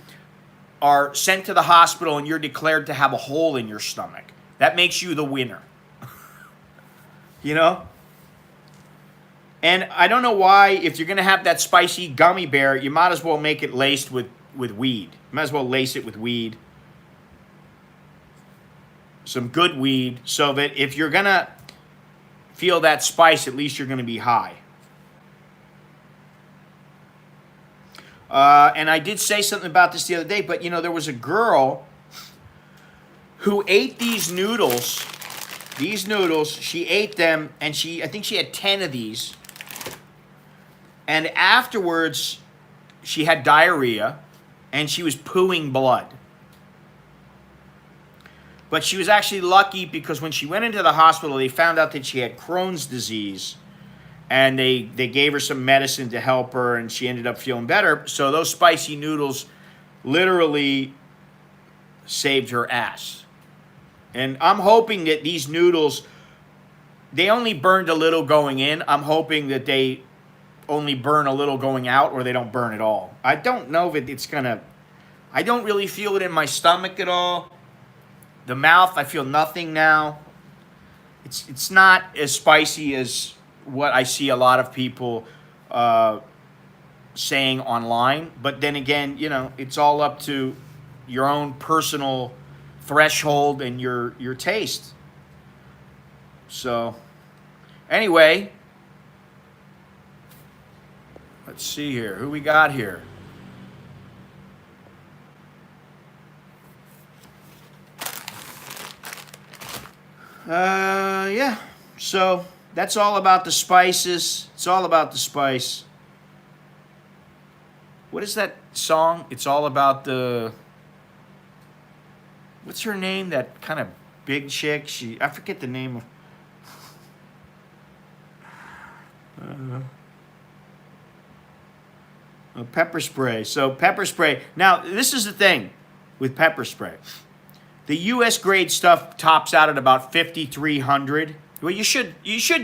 are sent to the hospital and you're declared to have a hole in your stomach. That makes you the winner. You know? And I don't know why, if you're going to have that spicy gummy bear, you might as well make it laced with weed. You might as well lace it with weed. Some good weed, so that if you're going to feel that spice, at least you're going to be high. And I did say something about this the other day, but, you know, there was a girl who ate these noodles. These noodles, she ate them, and I think she had 10 of these. And afterwards, she had diarrhea, and she was pooing blood. But she was actually lucky because when she went into the hospital, they found out that she had Crohn's disease. And they gave her some medicine to help her, and she ended up feeling better. So those spicy noodles literally saved her ass. And I'm hoping that these noodles, they only burned a little going in. I'm hoping that they only burn a little going out, or they don't burn at all. I don't know if it's going to... I don't really feel it in my stomach at all. The mouth, I feel nothing now. It's not as spicy as what I see a lot of people saying online. But then again, you know, it's all up to your own personal threshold and your taste. So, anyway, let's see here. Who we got here? Yeah. So, that's all about the spices. It's all about the spice. What is that song? It's all about the... What's her name? That kind of big chick. I forget the name of... pepper spray. So pepper spray. Now, this is the thing with pepper spray. The U.S. grade stuff tops out at about 5,300. Well, you should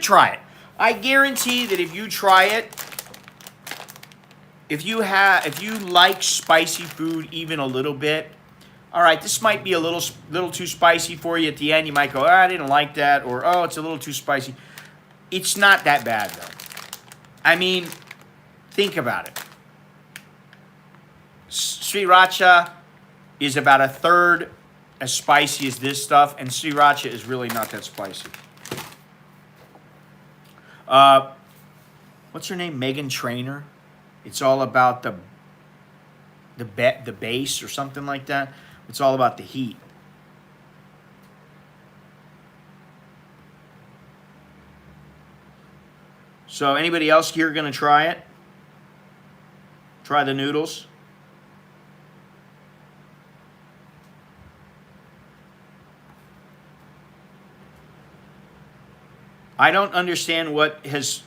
try it. I guarantee that if you try it, if you like spicy food even a little bit, all right, this might be a little too spicy for you at the end. You might go, oh, I didn't like that, or oh, it's a little too spicy. It's not that bad though. I mean, think about it. Sriracha is about a third as spicy as this stuff, and sriracha is really not that spicy. What's her name? Meghan Trainor. It's all about the base or something like that. It's all about the heat. So anybody else here going to try it? Try the noodles? I don't understand what has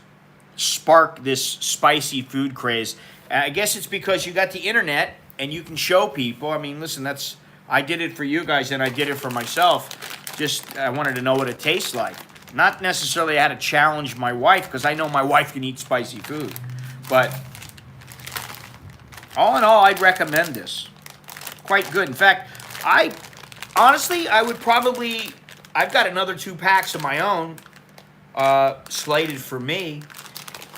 sparked this spicy food craze. I guess it's because you got the internet and you can show people. I mean, listen, I did it for you guys and I did it for myself. Just, I wanted to know what it tastes like. Not necessarily I had to challenge my wife because I know my wife can eat spicy food. But all in all, I'd recommend this. quite good. In fact, honestly, I would probably, I've got another 2 packs of my own slated for me.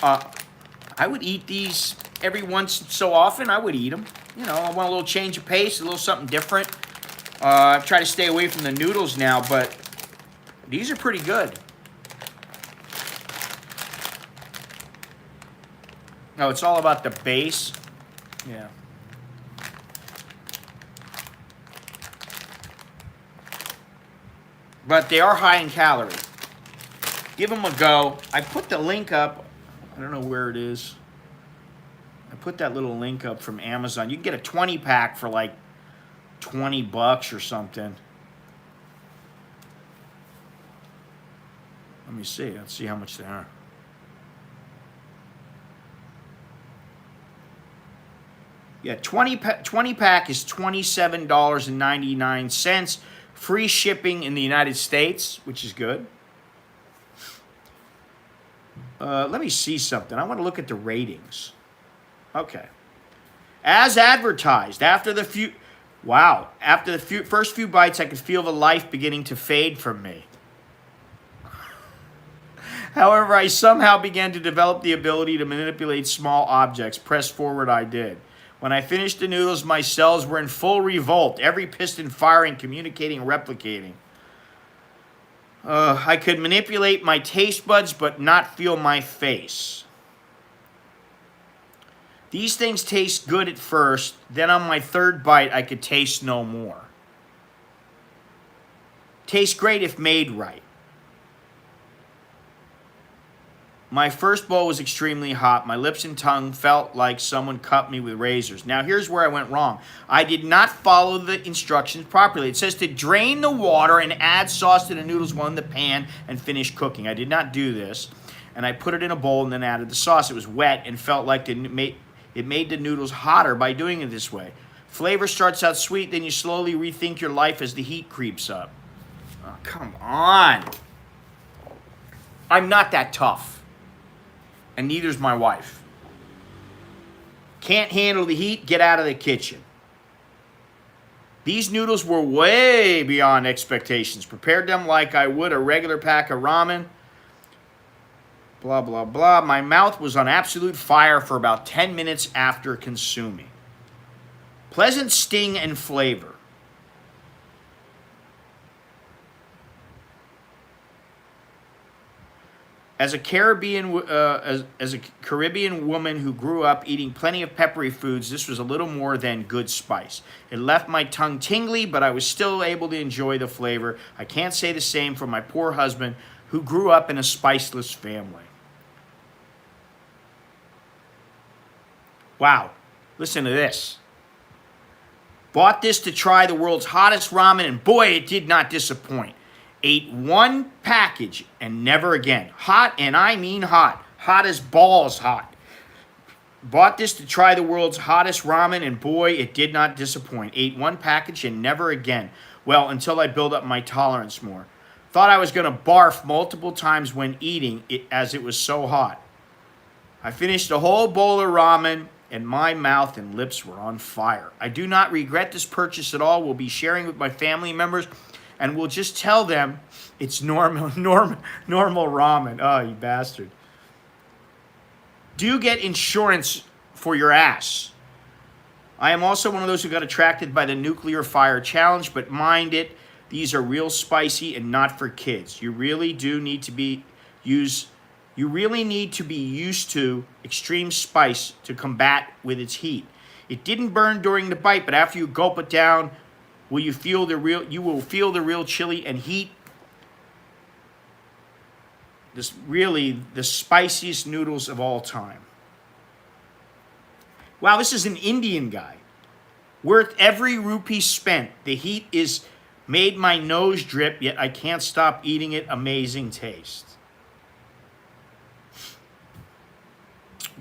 I would eat these every once so often. I would eat them. You know, I want a little change of pace, a little something different. I've tried to stay away from the noodles now, but these are pretty good. No, it's all about the base. Yeah. But they are high in calorie. Give them a go. I put the link up. I don't know where it is. I put that little link up from Amazon. You can get a 20 pack for like $20 or something. Let me see. Let's see how much they are. Yeah, 20 pack is $27.99. Free shipping in the United States, which is good. Let me see something. I want to look at the ratings. Okay. As advertised, after the first few bites, I could feel the life beginning to fade from me. However, I somehow began to develop the ability to manipulate small objects. Press forward I did. When I finished the noodles, my cells were in full revolt, every piston firing, communicating, replicating. I could manipulate my taste buds, but not feel my face. These things taste good at first, then on my 3rd bite, I could taste no more. Tastes great if made right. My first bowl was extremely hot. My lips and tongue felt like someone cut me with razors. Now, here's where I went wrong. I did not follow the instructions properly. It says to drain the water and add sauce to the noodles while in the pan and finish cooking. I did not do this, and I put it in a bowl and then added the sauce. It was wet and felt like it made the noodles hotter by doing it this way. Flavor starts out sweet, then you slowly rethink your life as the heat creeps up. Oh, come on. I'm not that tough. And neither's my wife. Can't handle the heat, get out of the kitchen. These noodles were way beyond expectations. Prepared them like I would a regular pack of ramen. Blah, blah, blah. My mouth was on absolute fire for about 10 minutes after consuming. Pleasant sting and flavor. As a Caribbean woman who grew up eating plenty of peppery foods, this was a little more than good spice. It left my tongue tingly, but I was still able to enjoy the flavor. I can't say the same for my poor husband, who grew up in a spiceless family. Wow, listen to this. Bought this to try the world's hottest ramen, and boy, it did not disappoint. Ate 1 package and never again. Hot, and I mean hot. Hot as balls hot. Bought this to try the world's hottest ramen, and boy, it did not disappoint. Ate 1 package and never again. Well, until I built up my tolerance more. Thought I was going to barf multiple times when eating it as it was so hot. I finished a whole bowl of ramen, and my mouth and lips were on fire. I do not regret this purchase at all. Will be sharing with my family members, and we'll just tell them it's normal ramen. Oh, you bastard. Do get insurance for your ass. I am also one of those who got attracted by the nuclear fire challenge, but mind it, these are real spicy and not for kids. You really need to be used to extreme spice to combat with its heat. It didn't burn during the bite, but after you gulp it down, you will feel the real chili and heat. This really the spiciest noodles of all time. Wow, this is an Indian guy. Worth every rupee spent. The heat is made my nose drip, yet I can't stop eating it. Amazing taste.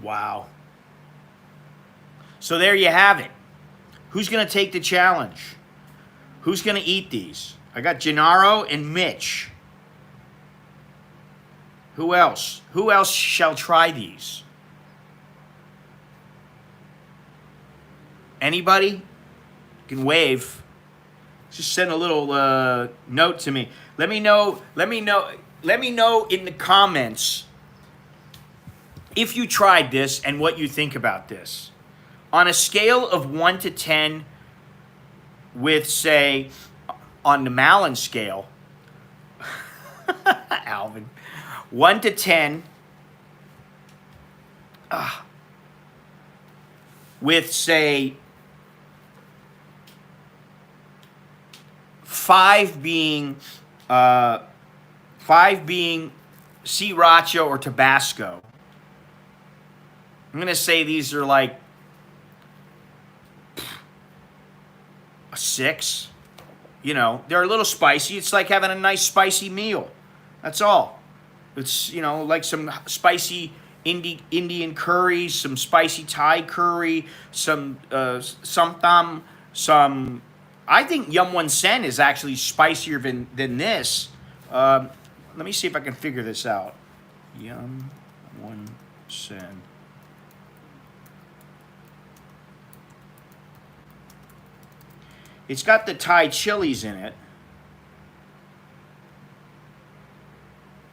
Wow. So there you have it. Who's going to take the challenge? Who's going to eat these? I got Gennaro and Mitch. Who else? Who else shall try these? Anybody? You can wave. Just send a little note to me. Let me know in the comments if you tried this and what you think about this. On a scale of 1 to 10, with, say, on the Malin scale, Alvin, 1 to 10, with, say, 5 being sriracha or Tabasco. I'm gonna say these are like a 6. You know, they're a little spicy. It's like having a nice spicy meal. That's all. It's, you know, like some spicy Indian curry, some spicy Thai curry, some samtam, some. I think Yum One Sen is actually spicier than this. Let me see if I can figure this out. Yum One Sen. It's got the Thai chilies in it.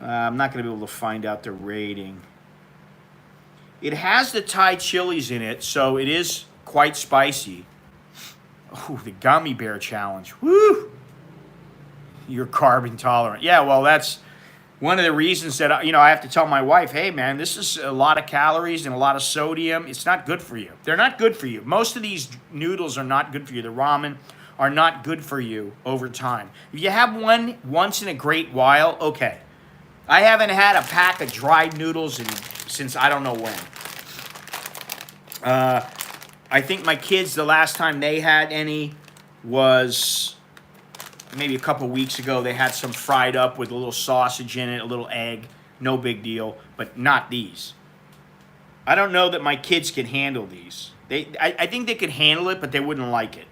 I'm not going to be able to find out the rating. It has the Thai chilies in it, so it is quite spicy. Oh, the gummy bear challenge. Woo! You're carb intolerant. Yeah, well, that's one of the reasons that, you know, I have to tell my wife, hey, man, this is a lot of calories and a lot of sodium. It's not good for you. They're not good for you. Most of these noodles are not good for you. The ramen are not good for you over time. If you have one once in a great while, okay. I haven't had a pack of dried noodles since I don't know when. I think my kids, the last time they had any was maybe a couple weeks ago. They had some fried up with a little sausage in it, a little egg. No big deal, but not these. I don't know that my kids can handle these. I think they could handle it, but they wouldn't like it.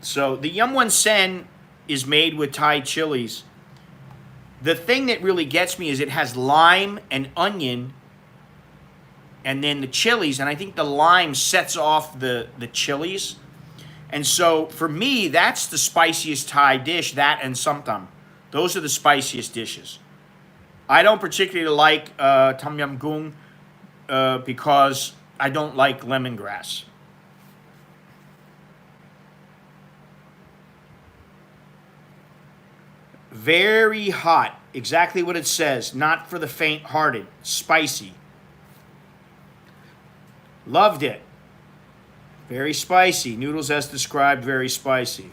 So the Yum One Sen is made with Thai chilies. The thing that really gets me is it has lime and onion and then the chilies, and I think the lime sets off the chilies. And so for me, that's the spiciest Thai dish, that and samtam. Those are the spiciest dishes. I don't particularly like tom yum goong because I don't like lemongrass. Very hot, exactly what it says, not for the faint-hearted, spicy. Loved it. Very spicy. Noodles as described, very spicy.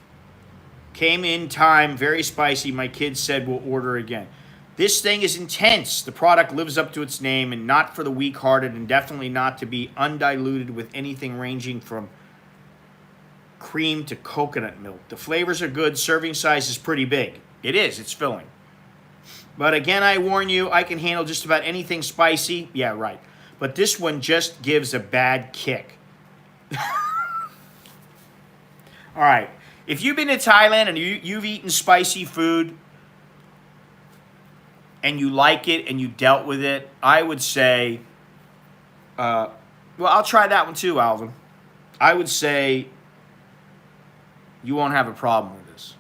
Came in time, very spicy. My kids said we'll order again. This thing is intense. The product lives up to its name and not for the weak-hearted and definitely not to be undiluted with anything ranging from cream to coconut milk. The flavors are good. Serving size is pretty big. It is. It's filling. But again, I warn you, I can handle just about anything spicy. Yeah, right. But this one just gives a bad kick. All right. If you've been to Thailand and you've eaten spicy food and you like it and you dealt with it, I would say, well, I'll try that one too, Alvin. I would say you won't have a problem with this.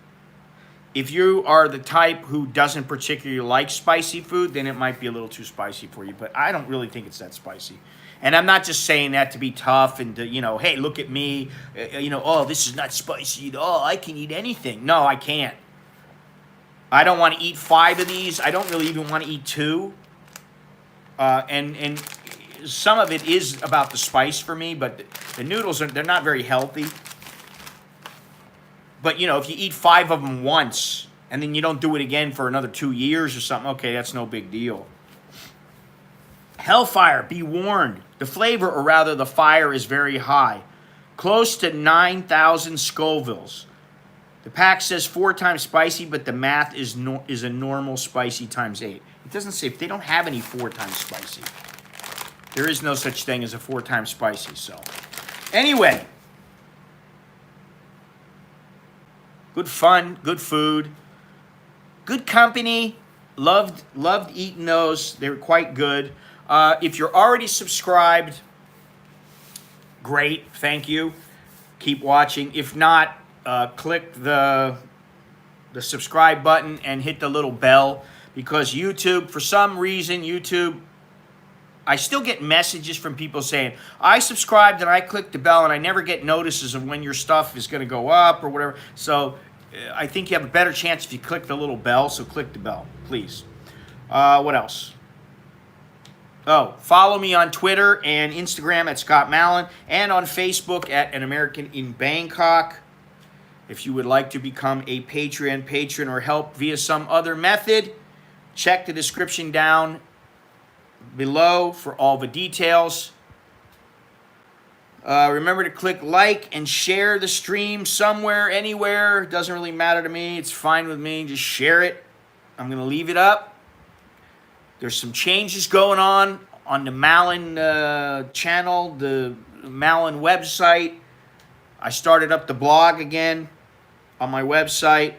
If you are the type who doesn't particularly like spicy food, then it might be a little too spicy for you. But I don't really think it's that spicy. And I'm not just saying that to be tough and to, you know, hey, look at me. You know, oh, this is not spicy at all. I can eat anything. No, I can't. I don't want to eat 5 of these. I don't really even want to eat 2. And some of it is about the spice for me, but the noodles, they're not very healthy. But, you know, if you eat 5 of them once and then you don't do it again for another 2 years or something, okay, that's no big deal. Hellfire, be warned. The flavor, or rather the fire, is very high. Close to 9,000 Scovilles. The pack says 4 times spicy, but the math is a normal spicy times 8. It doesn't say, if they don't have any 4 times spicy. There is no such thing as a 4 times spicy, so. Anyway. Good fun, good food, good company. Loved eating those. They were quite good. If you're already subscribed, great, thank you. keep watching. If not, click the subscribe button and hit the little bell, because YouTube, for some reason, YouTube, I still get messages from people saying, I subscribed and I clicked the bell and I never get notices of when your stuff is going to go up or whatever. So I think you have a better chance if you click the little bell, so click the bell, please. What else? Oh, follow me on Twitter and Instagram at Scott Mallon, and on Facebook at An American in Bangkok. If you would like to become a Patreon patron or help via some other method, check the description down below for all the details. Remember to click like and share the stream somewhere, anywhere. It doesn't really matter to me. It's fine with me. Just share it. I'm going to leave it up. There's some changes going on the Mallon channel, the Mallon website. I started up the blog again on my website.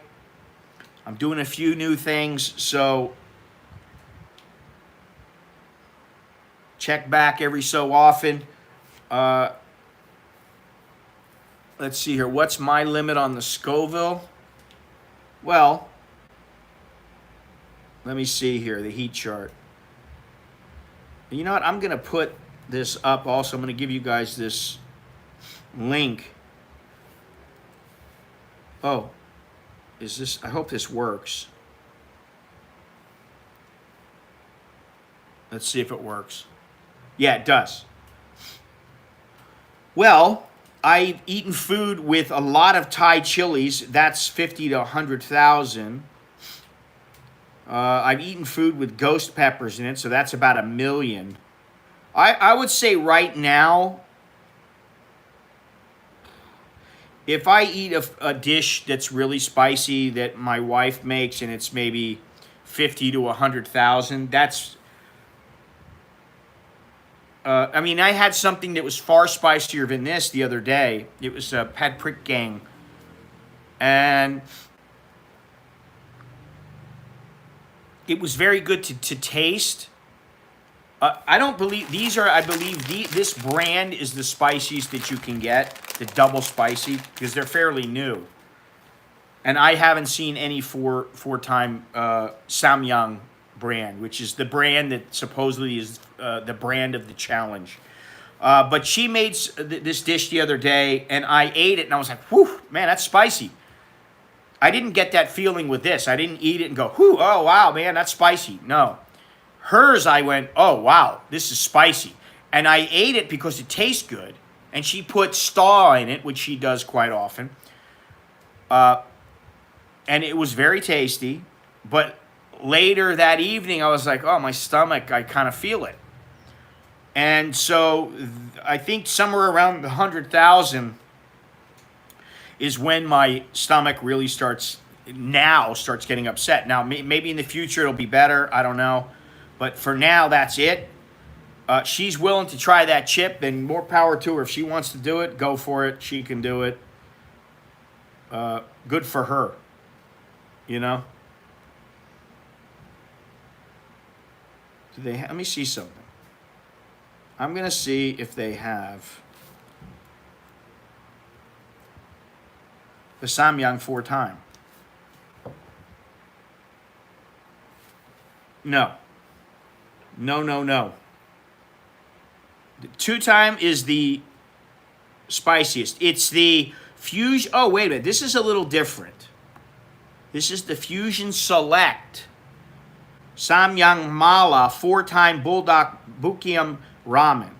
I'm doing a few new things, so check back every so often. Let's see here. What's my limit on the Scoville? Well, let me see here, the heat chart. You know what? I'm going to put this up also. I'm going to give you guys this link. Oh, is this? I hope this works. Let's see if it works. Yeah, it does. Well, I've eaten food with a lot of Thai chilies. That's 50 to 100,000. I've eaten food with ghost peppers in it, so that's about 1 million. I would say right now, if I eat a dish that's really spicy that my wife makes and it's maybe 50 to 100,000, that's... I mean, I had something that was far spicier than this the other day. It was pad prick gang. And it was very good to taste. I don't believe these are, I believe this brand is the spiciest that you can get, the double spicy, because they're fairly new. And I haven't seen any four-time Samyang brand, which is the brand that supposedly is the brand of the challenge. But she made this dish the other day, and I ate it, and I was like, whew, man, that's spicy. I didn't get that feeling with this. I didn't eat it and go, whew, oh, wow, man, that's spicy. No. Hers, I went, oh, wow, this is spicy. And I ate it because it tastes good. And she put staw in it, which she does quite often. And it was very tasty. But later that evening, I was like, oh, my stomach, I kind of feel it. And so I think somewhere around the 100,000 is when my stomach really starts getting upset. Now, maybe in the future it'll be better. I don't know. But for now, that's it. She's willing to try that chip, and more power to her. If she wants to do it, go for it. She can do it. Good for her. You know? Let me see something. I'm going to see if they have the Samyang 4-time. No. No. The 2-time is the spiciest. It's the Fusion. Oh, wait a minute. This is a little different. This is the Fusion Select Samyang Mala 4-time buldak-bokkeum-myeon ramen.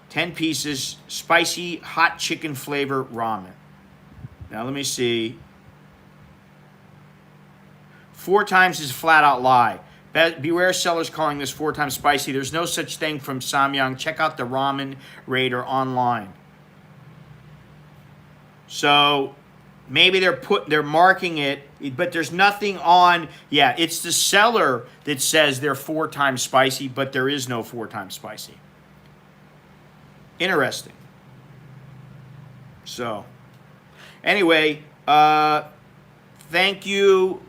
10 pieces, spicy hot chicken flavor ramen. Now let me see. 4 times is a flat out lie. Beware sellers calling this 4 times spicy. There's no such thing from Samyang. Check out the Ramen Raider online. So maybe they're marking it, but there's nothing on. Yeah, it's the seller that says they're 4 times spicy, but there is no 4 times spicy. Interesting. So, anyway, thank you.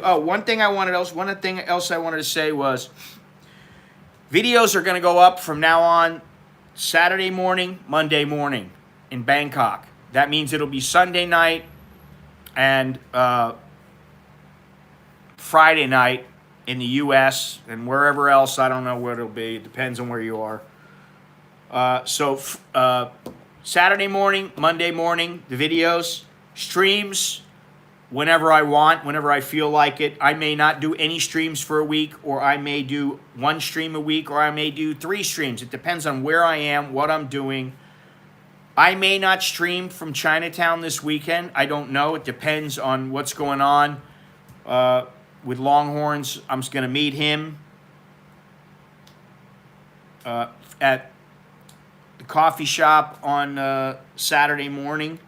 Oh, one thing else I wanted to say was, videos are going to go up from now on Saturday morning, Monday morning in Bangkok. That means it'll be Sunday night and Friday night in the U.S. and wherever else. I don't know where it'll be. It depends on where you are. So Saturday morning, Monday morning, the videos, streams, whenever I want, whenever I feel like it. I may not do any streams for a week, or I may do 1 stream a week, or I may do 3 streams. It depends on where I am, what I'm doing. I may not stream from Chinatown this weekend. I don't know. It depends on what's going on with Longhorns. I'm just going to meet him at the coffee shop on Saturday morning.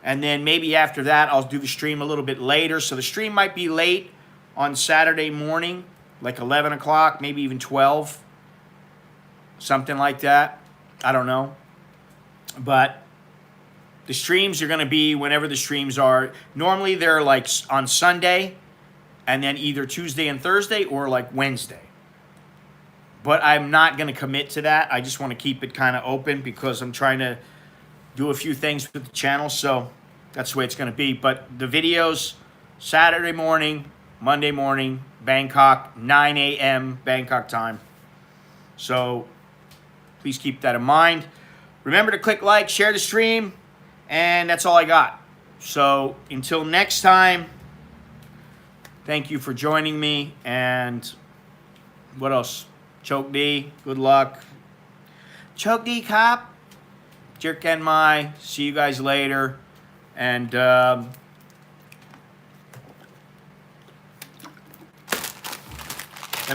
And then maybe after that, I'll do the stream a little bit later. So the stream might be late on Saturday morning, like 11 o'clock, maybe even 12. Something like that. I don't know. But the streams are going to be whenever the streams are. Normally they're like on Sunday, and then either Tuesday and Thursday, or like Wednesday. But I'm not going to commit to that. I just want to keep it kind of open because I'm trying to do a few things with the channel, so that's the way it's going to be. But the videos, Saturday morning, Monday morning, Bangkok, 9 a.m. Bangkok time. So please keep that in mind. Remember to click like, share the stream, and that's all I got. So until next time, thank you for joining me, and what else? Choke D, good luck. Choke D, cop. Jerk and my. See you guys later. And let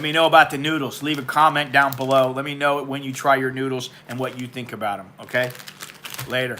me know about the noodles. Leave a comment down below. Let me know when you try your noodles and what you think about them. Okay? Later.